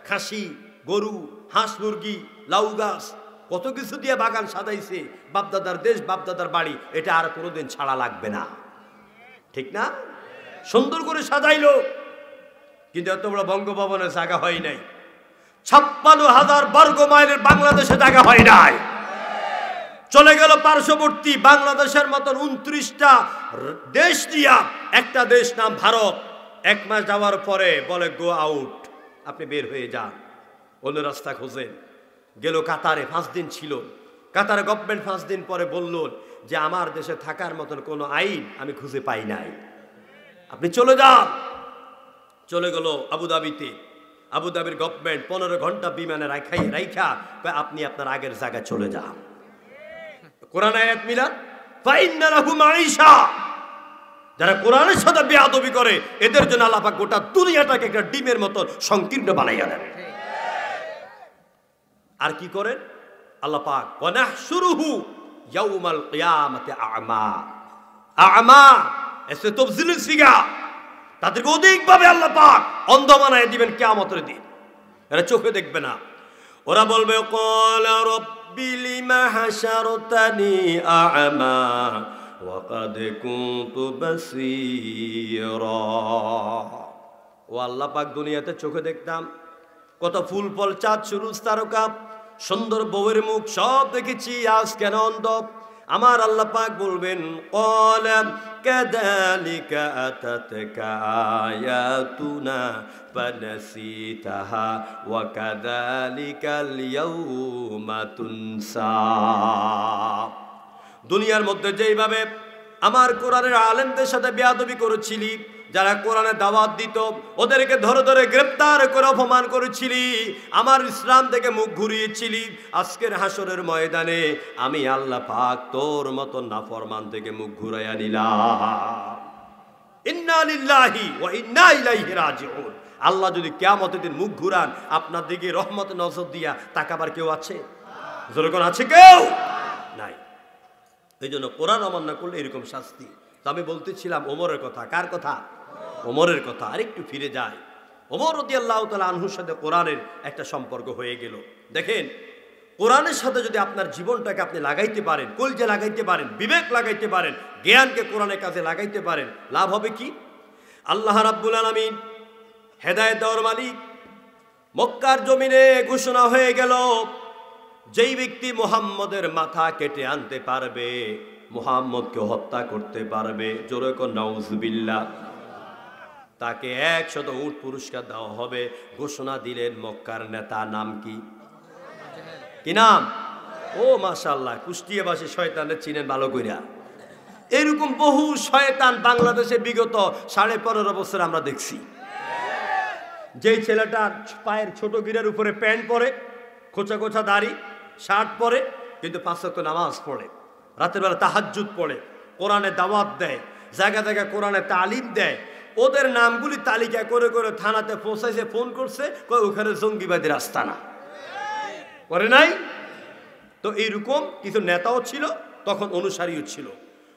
Speaker 2: খাসি, গরু, হাঁস, মুরগি, লাউ গাছ, কত কিছু দিয়ে বাগান সাজাইছে। বাপদাদার দেশ, বাপদাদার বাড়ি, এটা আর কোনোদিন ছাড়া লাগবে না, ঠিক না? সুন্দর করে সাজাইলো, কিন্তু এত বড় বঙ্গভবনের জায়গা হয় নাই। 56,000 বর্গ মাইলের বাংলাদেশে জায়গা হয় নাই। চলে গেল পার্শ্ববর্তী বাংলাদেশের মতন 29টা দেশ দিয়া একটা দেশ নাম ভারত। 1 মাস যাওয়ার পরে বলে গো আউট, আপনি বের হয়ে যান, অন্য রাস্তা খোঁজেন। গেল কাতারে, 5 দিন ছিল। কাতারে গভর্নমেন্ট 5 দিন পরে বলল যে আমার দেশে থাকার মতন কোনো আইন আমি খুঁজে পাই নাই, আপনি চলে যান। চলে গেল আবুধাবিতে। আবুধাবির গভর্নমেন্ট 15 ঘন্টা বিমানে রাইখা আপনি আপনার আগের জায়গায় চলে যান। কোরআন আয়াত মিলান, ফাইন্না লাহু মাঈশা। যারা কোরআনের সাথে বেয়াদবি করে এদের জন্য আল্লাহ পাক গোটা দুনিয়াটাকে একটা ডিমের মতো সংকীর্ণ বানাইয়া দেন। আর কি করেন আল্লাহ পাক? ওয়ানাহশুরুহু ইয়াউমাল কিয়ামাতি আ'মা। আ'মা এসে তাফসীরের সিগা, তাদেরকে অধিকভাবে আল্লাহ পাক অন্ধ বানায় দিবেন কিয়ামতের দিন। এরা চোখে দেখবে না। ওরা বলবে ক্বালা রাব্বি লিমা হাশারতানি আ'মা ওয়া ক্বাদ কুনতু বাসীরা। ও আল্লাহ পাক, দুনিয়াতে চোখে দেখতাম কত ফুল ফল, চাঁদ, সূরজ, তারকা, সুন্দর বউয়ের মুখ সব দেখেছি, আজ কেন অন্ধ? আমার আল্লাহ পাক বলবেন ক্বালা কাযালিকা আতাতকা আয়াতুনা ফানাসিতাহা ওয়া কাযালিকাল ইয়াউমা তুনসা। দুনিয়ার মধ্যে যেইভাবে আমার কোরআনের আলেমদের সাথে বেয়াদবি করেছিলি, যারা কোরআনে দাওয়াত দিত ওদেরকে ধরে ধরে গ্রেফতার করে অপমান করেছিলি, আমার ইসলাম থেকে মুখ ঘুরিয়েছিলি, আজকের হাসরের ময়দানে আমি আল্লাহ পাক তোর মতো নাফরমান থেকে মুখ ঘুরাইয়া নিলাম। ইন্না লিল্লাহি ওয়া ইন্না ইলাইহি রাজিউন। আল্লাহ যদি কিয়ামতের দিন মুখ ঘুরান, আপনার দিকে রহমত নজর দিয়া তাকাবার কেউ আছে? জোরে কোন আছে? কেউ নাই। এই জন্য কোরআন অমান্য করলে এরকম শাস্তি। তো আমি বলতেছিলাম ওমরের কথা। কার কথা? ওমরের কথা। আরেকটু ফিরে যায়, ওমর রাদিয়াল্লাহু তাআলা আনহুর সাথে কোরআনের একটা সম্পর্ক হয়ে গেল। দেখেন, কোরআনের সাথে যদি আপনার জীবনটাকে আপনি লাগাইতে পারেন, কলজে লাগাইতে পারেন, বিবেক লাগাইতে পারেন, জ্ঞানকে কোরআনের কাজে লাগাইতে পারেন, লাভ হবে কি? আল্লাহ রাব্বুল আলামিন হেদায়েত দেওয়ার মালিক। মক্কার জমিনে ঘোষণা হয়ে গেল, যেই ব্যক্তি মুহাম্মদের মাথা কেটে আনতে পারবে, মুহাম্মদকে হত্যা করতে পারবে, জোরে কর নাউজুবিল্লাহ, তাকে 100 উট পুরস্কার দেওয়া হবে। ঘোষণা দিলেন মক্কার নেতা। নাম কি? কি নাম? ও মাশাআল্লাহ, কুষ্টিয়াবাসী শয়তানের চিনেন ভালো কইরা। এরকম বহু শয়তান বাংলাদেশে বিগত 15.5 বছর আমরা দেখছি। যেই ছেলেটা পায়ের ছোট গিরের উপরে প্যান্ট পরে, খোঁচা খোঁচা দাড়ি, শার্ট পরে, কিন্তু 5 ওয়াক্ত নামাজ পড়ে, রাতের বেলা তাহাজ্জুদ পড়ে, কোরআনে দাওয়াত দেয়, জায়গা জায়গায় কোরআনে তালিম দেয়, ওদের নামগুলি তালিকা করে করে থানাতে পৌঁছাইছে, ফোন করছে, ওখানে জঙ্গিবাদী রাস্তা না করে নাই। তো এইরকম কিছু নেতাও ছিল, তখন অনুসারীও ছিল।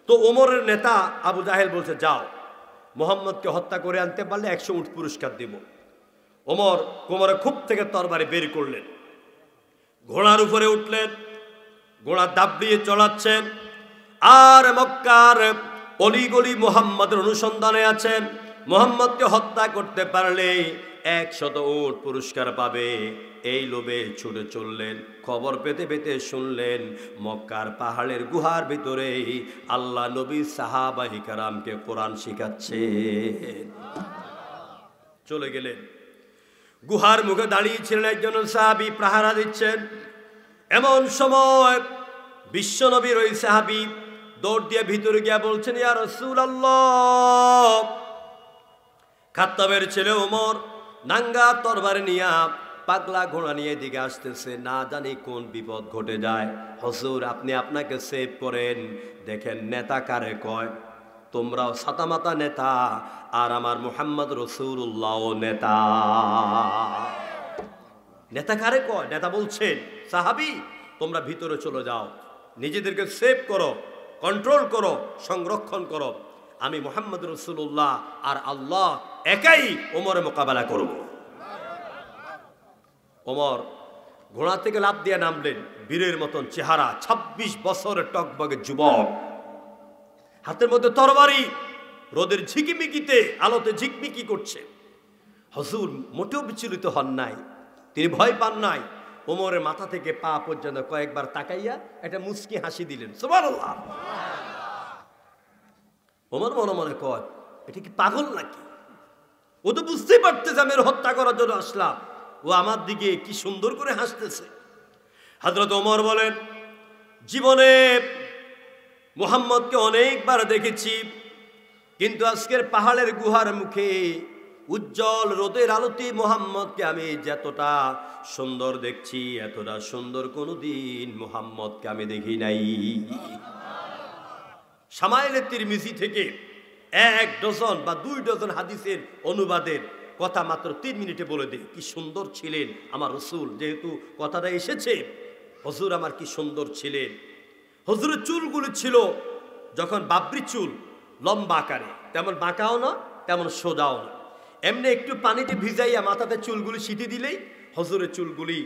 Speaker 2: তো ওমরের নেতা আবু জাহেল বলছে, যাও, মুহাম্মদকে হত্যা করে আনতে পারলে 100 উট পুরস্কার দিব। ওমর কোমরে খুব থেকে তরবারি বের করলেন, ঘোড়ার উপরে উঠলেন, ঘোড়া দাবড়িয়ে চলাচ্ছেন, আর মক্কার অলিগলি মুহাম্মদের অনুসন্ধানে আছেন। মুহাম্মদকে হত্যা করতে পারলে 100 উট পুরস্কার পাবে। এই লোভে ছুটে চললেন। খবর পেতে পেতে শুনলেন মক্কার পাহাড়ের গুহার ভিতরে আল্লাহ নবী সাহাবায়ে কেরামকে কোরআন শিখাচ্ছেন। চলে গেলেন, গুহার মুখে দাঁড়িয়েছিলেন একজন সাহাবী, পাহারা দিচ্ছেন। এমন সময় বিশ্বনবীর ওই সাহাবী দৌড় দিয়ে ভিতরে গিয়া বলছেন, ইয়া রাসূলুল্লাহ, খাত্তাবের ছেলে ওমর নাঙ্গা তরবারি নিয়া পাগলা ঘোড়া নিয়ে এদিকে আসতেছে, না জানি কোন বিপদ ঘটে যায়। হুজুর আপনি আপনাকে সেভ করেন, দেখেন নেতা কারে কয়, তোমরাও সাতামাতা নেতা, আর আমার মুহাম্মদ রাসূলুল্লাহও নেতা। নেতা কারে কয়? নেতা বলছেন, সাহাবী তোমরা ভিতরে চলে যাও, নিজেদেরকে সেভ করো, কন্ট্রোল করো, সংরক্ষণ করো, আমি মুহাম্মদ রাসূলুল্লাহ আর আল্লাহ একাই ওমরের মোকাবেলা করব। ওমর ঘোড়া থেকে লাফ দিয়ে নামলেন, বীরের মতন চেহারা, ২৬ বছরের টকবগে যুবক, হাতের মধ্যে তরবারি, রোদের ঝিকিমিকিতে আলোতে ঝিকমিকি করছে। হুজুর মোটেও বিচলিত হন নাই, তিনি ভয় পান নাই। ওমরের মাথা থেকে পা পর্যন্ত কয়েকবার তাকাইয়া একটা মুচকি হাসি দিলেন, সুবহানাল্লাহ। ওমর মনে মনে কয়, এটা কি পাগল নাকি? ও তো বুঝতেই পারতেছে আমি ওর হত্যা করার জন্য আসলাম, ও আমার দিকে কি সুন্দর করে হাসতেছে। হযরত ওমর বলেন, জীবনে মুহাম্মদকে অনেকবার দেখেছি, কিন্তু আজকের পাহাড়ের গুহার মুখে উজ্জ্বল রোদের আলোতে মুহাম্মদকে আমি যতটা সুন্দর দেখছি, এতটা সুন্দর কোনোদিন মুহাম্মদকে আমি দেখি নাই। শামাইলে তিরমিজি থেকে ১ ডজন বা ২ ডজন হাদিসের অনুবাদের কথা মাত্র ৩ মিনিটে বলে দিই, কি সুন্দর ছিলেন আমার রাসূল। যেহেতু কথাটা এসেছে, হুজুর আমার কি সুন্দর ছিলেন। হুজুরের চুলগুলো ছিল যখন বাবরি চুল, লম্বা আকারে, তেমন বাঁকাও না তেমন সোজাও না, এমনি একটু পানিতে ভিজাইয়া মাথাতে চুলগুলি সিটি দিলেই হুজুরের চুলগুলি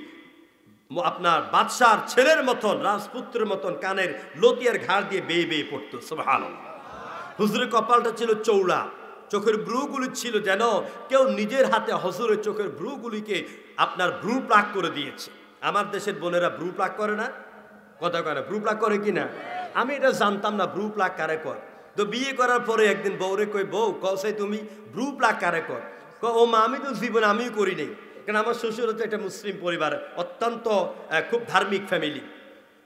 Speaker 2: আপনার বাদশার ছেলের মতন, রাজপুত্রের মতন কানের লতিয়ার ঘাড় দিয়ে বেয়ে বেয়ে পড়তো, সুবহানাল্লাহ। হুজুরের কপালটা ছিল চৌড়া, চোখের ভ্রুগুলি ছিল যেন কেউ নিজের হাতে হুজুরের চোখের ভ্রুগুলিকে আপনার ভ্রু প্লাক করে দিয়েছে। আমার দেশের বোনেরা ভ্রু প্লাক করে না, কথা কয় না, ভ্রু প্লাক করে কি না? আমি এটা জানতাম না ভ্রু প্লাক কারে কর। তো বিয়ে করার পরে একদিন বউরে কই, বউ কসে তুমি ভ্রু প্লাক কারে কর? ও মা আমি তো জীবনে আমিও করি নাই, কারণ আমার শ্বশুর হচ্ছে একটা মুসলিম পরিবার, অত্যন্ত খুব ধার্মিক ফ্যামিলি।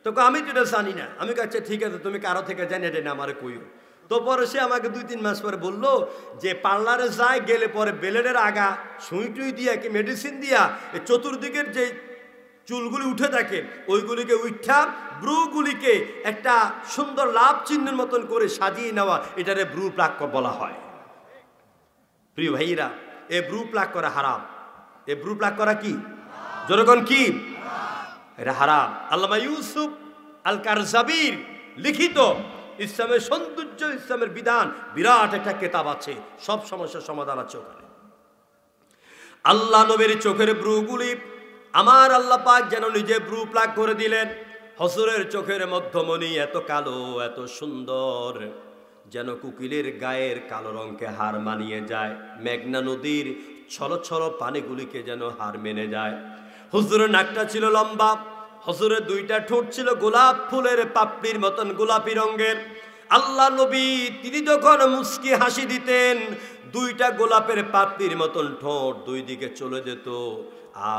Speaker 2: তো আমি তো এটা জানি না। আমি কাছে ঠিক আছে, তুমি কারো থেকে জানি এটা না আমারে কইও। তো পরে সে আমাকে ২-৩ মাস পরে বললো যে পার্লারে যায়, গেলে পরে বেলেনের আগা সুই টুই দিয়া কি মেডিসিন দিয়া চতুর্দিকের যে চুলগুলি উঠে থাকে ওইগুলিকে উঠা ব্রুগুলিকে একটা সুন্দর লাভ চিহ্নের মতন করে সাজিয়ে নেওয়া, এটারে ব্রু প্লাক বলা হয়। প্রিয় ভাইরা, এ ব্রু প্লাক করা হারাম। এ ব্রু প্লাক করা কি? জনগণ কি? এটা হারাম। আল্লামা ইউসুফ আল কারজাবির লিখিত ইসলামের সৌন্দর্য, ইসলামের বিধান বিরাট একটা কিতাব আছে, সব সমস্যার সমাধান আছে ওখানে। আল্লাহ নবীর চোখের ব্রুগুলি আমার আল্লাহ পাক যেন নিজে ব্রু প্লাক করে দিলেন। হুজুরের চোখের মধ্যমণি এত কালো, এত সুন্দর, যেন কোকিলের গায়ের কালো রঙকে হার মানিয়ে যায়, মেঘনা নদীর ছল ছল পানিগুলিকে যেন হার মেনে যায়। হুজুরের নাকটা ছিল লম্বা, হুজুরের 2টা ঠোঁট ছিল গোলাপ ফুলের পাপড়ির মতন গোলাপি রঙের। আল্লাহ নবী তিনি যখন মুস্কি হাসি দিতেন, 2টা গোলাপের পাপড়ির মতন ঠোঁট 2 দিকে চলে যেত,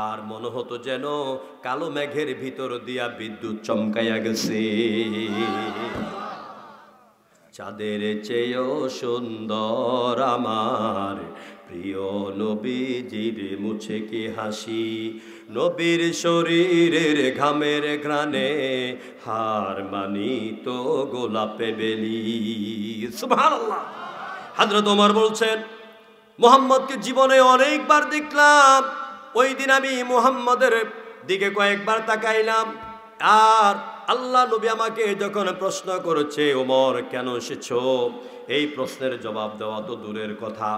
Speaker 2: আর মনে হতো যেন কালো মেঘের ভিতর দিয়া বিদ্যুৎ চমকাইয়া গেছে। চাঁদের চেয়েও সুন্দর আমার প্রিয় নবীজির মুছে কি হাসি, নবীর শরীরের ঘামের ঘ্রাণে হার মানিত গোলাপে বেলি। সুবহানাল্লাহ। হযরত ওমর বলছেন, মুহাম্মদকে জীবনে অনেকবার দেখলাম, ওই দিন আমি মুহাম্মদের দিকে কয়েকবার তাকাইলাম। আর আল্লাহ নবী আমাকে যখন প্রশ্ন করেছে, ওমর কেন এসেছো, এই প্রশ্নের জবাব দেওয়া তো দূরের কথা,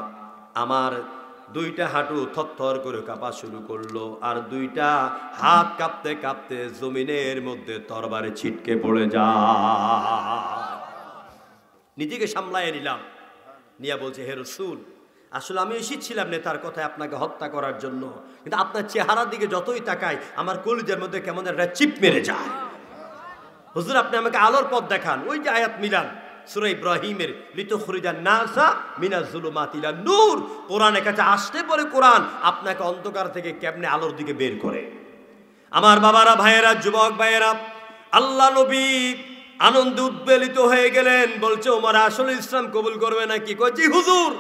Speaker 2: আমার 2টা হাঁটু থরথর করে কাঁপা শুরু করলো, আর 2টা হাত কাঁপতে কাঁপতে জমিনের মধ্যে তরবারে ছিটকে পড়ে যায়। নিজেকে সামলায় নিলাম, নিয়া বলছে, হে রাসূল, আসলে আমি এসেছিলাম নেতার কথায় আপনাকে হত্যা করার জন্য, কিন্তু আপনার চেহারার দিকে যতই তাকাই আমার কলিজার মধ্যে কেমন একটা চিপ মেরে যায়। হুজুর আপনি আমাকে আলোর পথ দেখান। ওই যে আয়াত মিলান সূরা ইব্রাহিমের, লিতুখরিজান নাসা মিনাজ যুলুমাতি ইলান নূর, কোরআনের কাছে আসতে পরে কোরআন আপনাকে অন্ধকার থেকে কেমনে আলোর দিকে বের করে। আমার বাবারা, ভাইয়েরা, যুবক ভাইয়েরা, আল্লাহ নবী আনন্দে উদ্বেলিত হয়ে গেলেন, বলছে ওমর আসলে ইসলাম কবুল করবে নাকি? কয় জি হুজুর,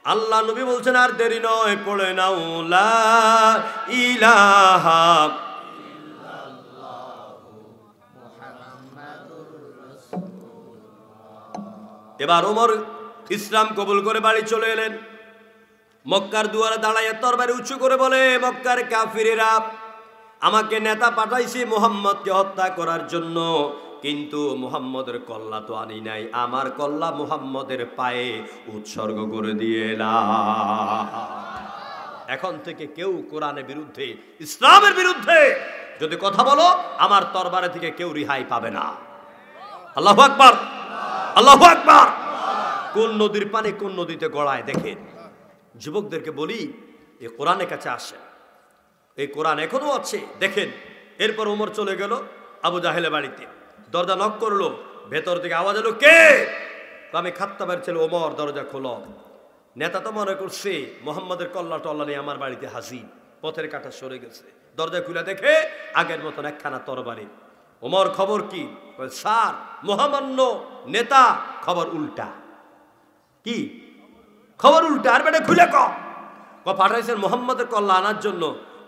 Speaker 2: আল্লাহ নবী বলছেন আর দেরি নয়, পড়ে নাও লা ইলাহা। এবার ওমর ইসলাম কবুল করে বাড়ি চলে এলেন। মক্কার দুয়ারে দাঁড়াইয়া তরবারি উঁচু করে বলে, মক্কার কাফিরেরা আমাকে নেতা পাঠাইছে মুহাম্মদকে হত্যা করার জন্য, কিন্তু মুহাম্মদের কল্লা তো আনি নাই, আমার কল্লা মুহাম্মদের পায়ে উৎসর্গ করে দিয়ে এলাম। এখন থেকে কেউ কোরআনের বিরুদ্ধে, ইসলামের বিরুদ্ধে যদি কথা বলো, আমার তরবারে থেকে কেউ রিহাই পাবে না। আল্লাহু আকবার, আল্লাহু আকবার। কোন নদীর পানি কোন নদীতে গড়ায় দেখেন। যুবকদেরকে বলি, এই কোরআনের কাছে আসেন, এই কোরআন এখনো আছে দেখেন। এরপর ওমর চলে গেল আবু জাহেলের বাড়িতে, দরজা নক করলো, ভেতর থেকে আওয়াজ এলো, কে? আমি খাত্তাবের ছেলে ওমর, দরজা খোলো। নেতা তো মনে করছে মোহাম্মদের কল্লা টল্লা নিয়ে আমার বাড়িতে হাজির, পথের কাঁটা সরে গেছে। দরজা খুলে দেখে আগের মতন একখানা তরবারি। ওমর, খবর কি? স্যার, মহামান্য নেতা, খবর উল্টা। কি খবর? উল্টা। আর বেটা খুলে পাঠাইছেন মোহাম্মদের কল্লা আনার জন্য,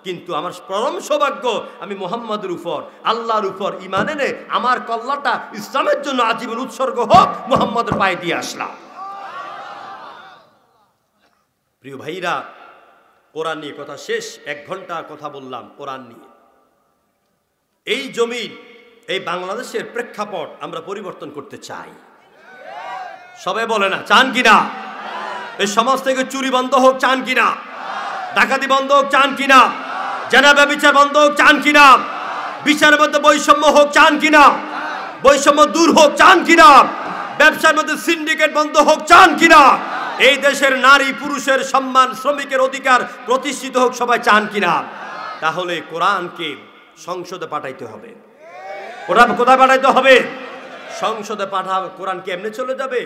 Speaker 2: কিন্তু আমার পরম সৌভাগ্য, আমি মোহাম্মদের উপর, আল্লাহর উপর ঈমান এনে আমার কল্লাটা ইসলামের জন্য আজীবন উৎসর্গ হোক, মোহাম্মদের পায়ে দিয়ে আসলাম। প্রিয় ভাইরা, কোরআন নিয়ে কথা শেষ। 1 ঘন্টা কথা বললাম কোরআন নিয়ে। এই জমিন, এই বাংলাদেশের প্রেক্ষাপট আমরা পরিবর্তন করতে চাই। সবাই বলে না, চান কিনা? এই সমাজ থেকে চুরি বন্ধ হোক, চান কিনা? ডাকাতি বন্ধ হোক, চান কিনা? জেনা ব্যভিচার বন্ধ হোক, চান কিনা? বিচারের মধ্যে বৈষম্য হোক, চান কিনা? বৈষম্য দূর হোক, চান কিনা? ব্যবসার মধ্যে সিন্ডিকেট বন্ধ হোক, চান কিনা? এই দেশের নারী পুরুষের সম্মান, শ্রমিকের অধিকার প্রতিষ্ঠিত হোক, সবাই চান কিনা? তাহলে কোরআনকে সংসদে পাঠাইতে হবে। কোথায় পাঠাইতে হবে? সংসদে পাঠাবে। কোরআন কি এমনি চলে যাবে?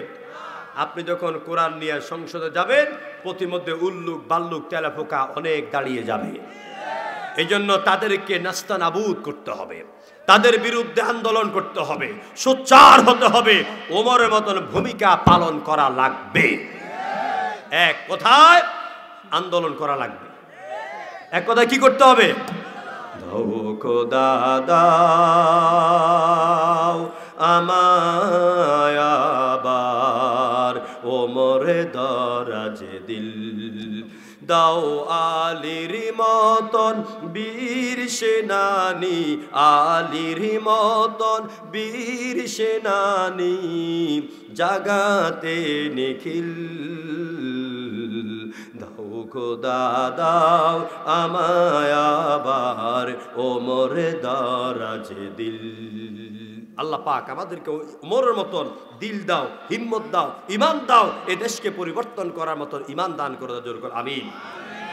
Speaker 2: আপনি যখন কোরআন নিয়ে সংসদে যাবেন, প্রতিমধ্যে উল্লুক বাল্লুক তেলাপোকা অনেক দাঁড়িয়ে যাবে। এই জন্য তাদেরকে নাস্তানাবুদ করতে হবে, তাদের বিরুদ্ধে আন্দোলন করতে হবে, সোচ্চার হতে হবে, ওমরের মতন ভূমিকা পালন করা লাগবে। এক কথায় আন্দোলন করা লাগবে। এক কথায় কি করতে হবে? দাও আমায় আবার ওমরে দরাজে দিল, দাও আলীর মতন বীর সেনানি, আলীর মতন বীর সেনানি, জাগাতে নিখিল, দাও খোদা দাও আমায় আবার ওমরে দরাজে দিল। আল্লাহ পাক আমাদেরকে ওমরের মতন দিল দাও, হিম্মত দাও, ঈমান দাও, এ দেশকে পরিবর্তন করার মতন ঈমান দান করে জোর করে আমিন।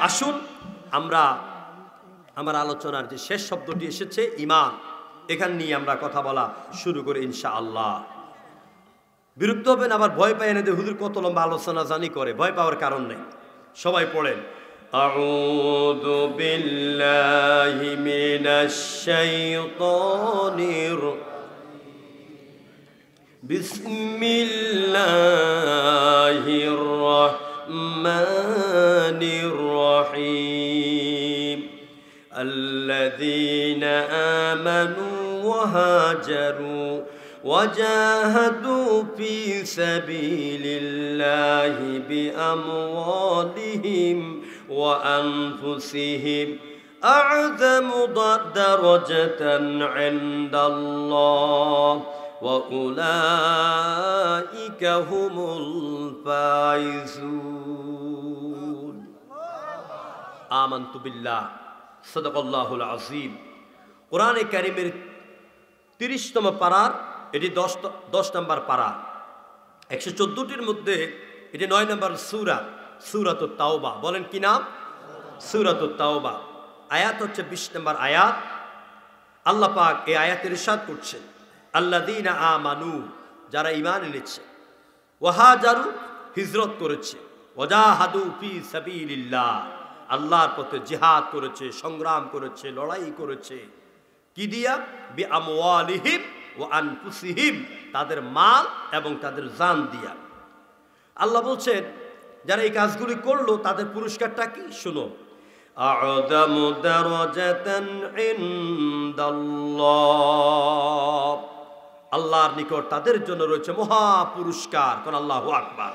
Speaker 2: আসুন আমরা আমার আলোচনার যে শেষ শব্দটি এসেছে ঈমান, এখান নিয়ে আমরা কথা বলা শুরু করি ইনশাআল্লাহ। বিরক্ত হবেন, আবার ভয় পায় না যে হুজুর কত লম্বা আলোচনা জানি করে, ভয় পাওয়ার কারণ নেই। সবাই পড়েন, আউযু বিল্লাহি মিনাশ শাইতানির বিসমিল্লাহির রহমানির রহিম, আল্লাযীনা আমানু ওয়া হাজারু وجاهدوا في سبيل الله بأموالهم وأنفسهم أعظم درجة عند الله وأولئك هم الفائزون آمنت بالله صدق الله العظيم। قرآن الكريم 30তম পারার, এটি 10 নম্বর পারা, 114টির মধ্যে এটি 9 নম্বর সূরা, সূরাতুত তাওবা। বলেন কি নাম? সূরাতুত তাওবা। আয়াত হচ্ছে 20 নম্বর আয়াত। আল্লাহ পাক এই আয়াতের ইরশাদ করছেন, আল্লাযীনা আমানু, যারা ঈমান এনেছে, ওয়া হাজারু, হিজরত করেছে, ওয়াজাহাদু ফি সাবিলিল্লাহ, আল্লাহর পথে জিহাদ করেছে, সংগ্রাম করেছে, লড়াই করেছে। কি দিয়া? বি আমওয়ালিহিম ওয়া আনফুসিহিম, তাদের মাল এবং তাদের জান দিয়া। আল্লাহ বলছেন যারা এই কাজগুলি করলো তাদের পুরস্কারটা কি শুনো। আ'যামু দারাজাতান ইনদাল্লাহ, আল্লাহর নিকট তাদের জন্য রয়েছে মহা পুরস্কার। কোন আল্লাহু আকবার।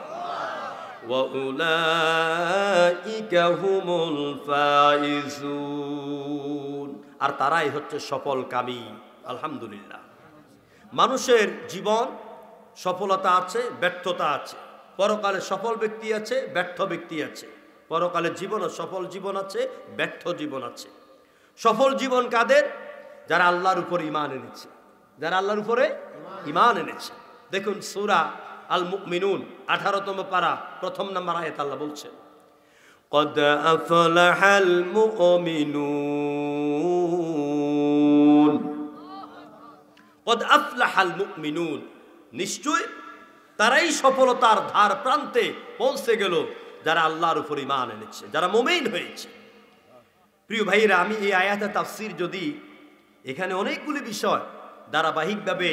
Speaker 2: ওয়া উলাইকা হুমুল ফাইজুন, আর তারাই হচ্ছে সফলকামী। আলহামদুলিল্লাহ। মানুষের জীবন সফলতা আছে, ব্যর্থতা আছে। পরকালে সফল ব্যক্তি আছে, ব্যর্থ ব্যক্তি আছে। পরকালের জীবনও সফল জীবন আছে, ব্যর্থ জীবন আছে। সফল জীবন কাদের? যারা আল্লাহর উপর ঈমান এনেছে, যারা আল্লাহর উপরে ঈমান এনেছে। দেখুন সূরা আল মুমিনুন 18তম পারা 1ম নম্বর আয়াত আল্লাহ বলছেন, قد أفلح المؤمنون قد أفلح المؤمنون, নিশ্চয় তারাই সফলতার ধার প্রান্তে পৌঁছে গেল যারা আল্লাহর উপর ঈমান এনেছে, যারা মুমিন হয়েছে। প্রিয় ভাইরা, আমি এই আয়াতের তাফসীর যদি এখানে অনেকগুলি বিষয় ধারাবাহিকভাবে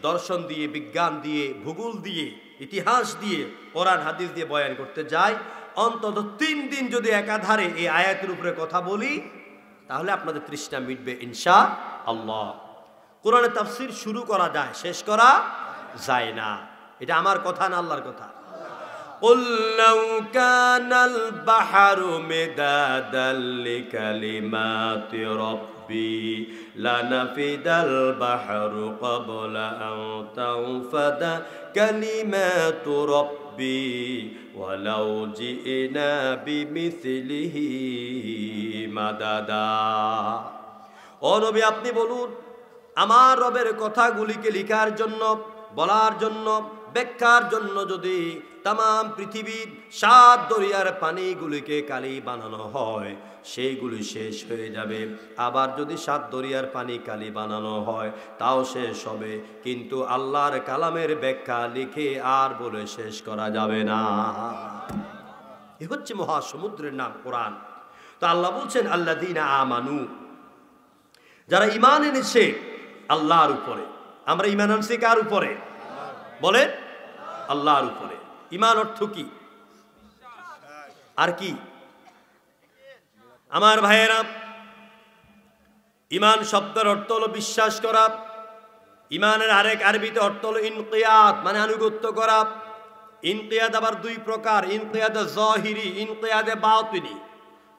Speaker 2: দর্শন দিয়ে, বিজ্ঞান দিয়ে, ভূগোল দিয়ে, ইতিহাস দিয়ে, কোরআন হাদিস দিয়ে বয়ান করতে যাই, অন্তত 3 দিন যদি একাধারে এই আয়াতের উপরে কথা বলি তাহলে আপনাদের তৃষ্ণা মিটবে ইনশাআল্লাহ। কোরআনের তাফসীর শুরু করা যায়, শেষ করা যায় না। এটা আমার কথা না, আল্লাহর কথা। قُلْ لَوْ كَانَ الْبَحْرُ مِدَادًا لِكَلِمَاتِ رَبِّي لَنَفِدَ الْبَحْرُ قَبْلَ أَنْ تَنْفَدَ كَلِمَاتُ رَبِّي وَلَوْ جِئْنَا بِمِثْلِهِ مَدَدًا। ও নবী, আপনি বলুন, আমার রবের কথাগুলিকে লিখার জন্য, বলার জন্য, ব্যাখ্যার জন্য যদি তামাম পৃথিবীর 7 দরিয়ার পানিগুলিকে কালি বানানো হয়, সেইগুলি শেষ হয়ে যাবে। আবার যদি 7 দরিয়ার পানি কালি বানানো হয় তাও শেষ হবে, কিন্তু আল্লাহর কালামের ব্যাখ্যা লিখে আর বলে শেষ করা যাবে না। এ হচ্ছে মহাসমুদ্রের নাম কোরআন। তো আল্লাহ বলছেন আল্লাযীনা আমানু, যারা ঈমান এনেছে আল্লাহর উপরে। আমরা ঈমান আনছি কার উপরে? বলে আল্লাহর উপরে। ঈমান অর্থ কি? আর কি আমার ভাইয়েরা, ঈমান শব্দের অর্থ হলো বিশ্বাস করা। ঈমানের আরেক আরবিতে অর্থ হলো ইনকিয়াদ, মানে আনুগত্য করা। ইনকিয়াদ আবার 2 প্রকার, ইনকিয়াদে যাহিরি, ইনকিয়াদে বাতিনি।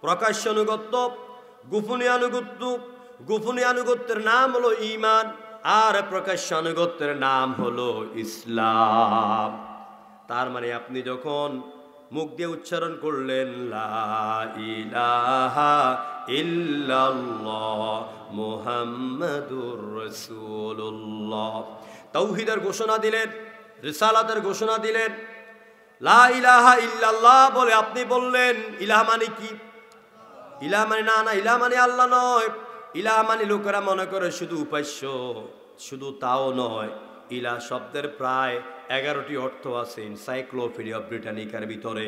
Speaker 2: প্রকাশ্য আনুগত্য, গোপনীয় আনুগত্য। গোপনীয় আনুগত্যের নাম হলো ঈমান, আর প্রকাশ্য আনুগত্যের নাম হলো ইসলাম। তার মানে আপনি যখন মুখ দিয়ে উচ্চারণ করলেন লা ইলাহা ইল্লাল্লাহ মুহাম্মাদুর রাসূলুল্লাহ, তাওহীদের ঘোষণা দিলেন, রিসালাতের ঘোষণা দিলেন। লা ইলাহা ইল্লাল্লাহ বলে আপনি বললেন ইলাহ মানে কি? ইলাহ মানে না, ইলাহ মানে আল্লাহ নয়। ইলাহ মানে লোকেরা মনে করে শুধু উপাস্য, শুধু তাও নয়। ইলাহ শব্দের প্রায় 11টি অর্থ আছে এনসাইক্লোপিডিয়া ব্রিটানিকার ভিতরে।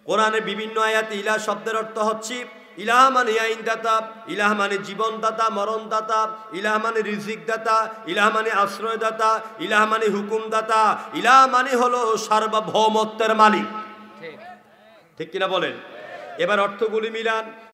Speaker 2: কোরআনের বিভিন্ন আয়াতে ইলাহ শব্দের অর্থ হচ্ছে ইলাহ মানে আইনদাতা, ইলাহ মানে জীবনদাতা, মরণদাতা, ইলাহ মানে রিজিকদাতা, ইলাহ মানে আশ্রয়দাতা, ইলাহ মানে হুকুমদাতা, ইলাহ মানে হলো সার্বভৌমত্বের মালিক। ঠিক কিনা বলেন? এবার অর্থগুলি মিলান।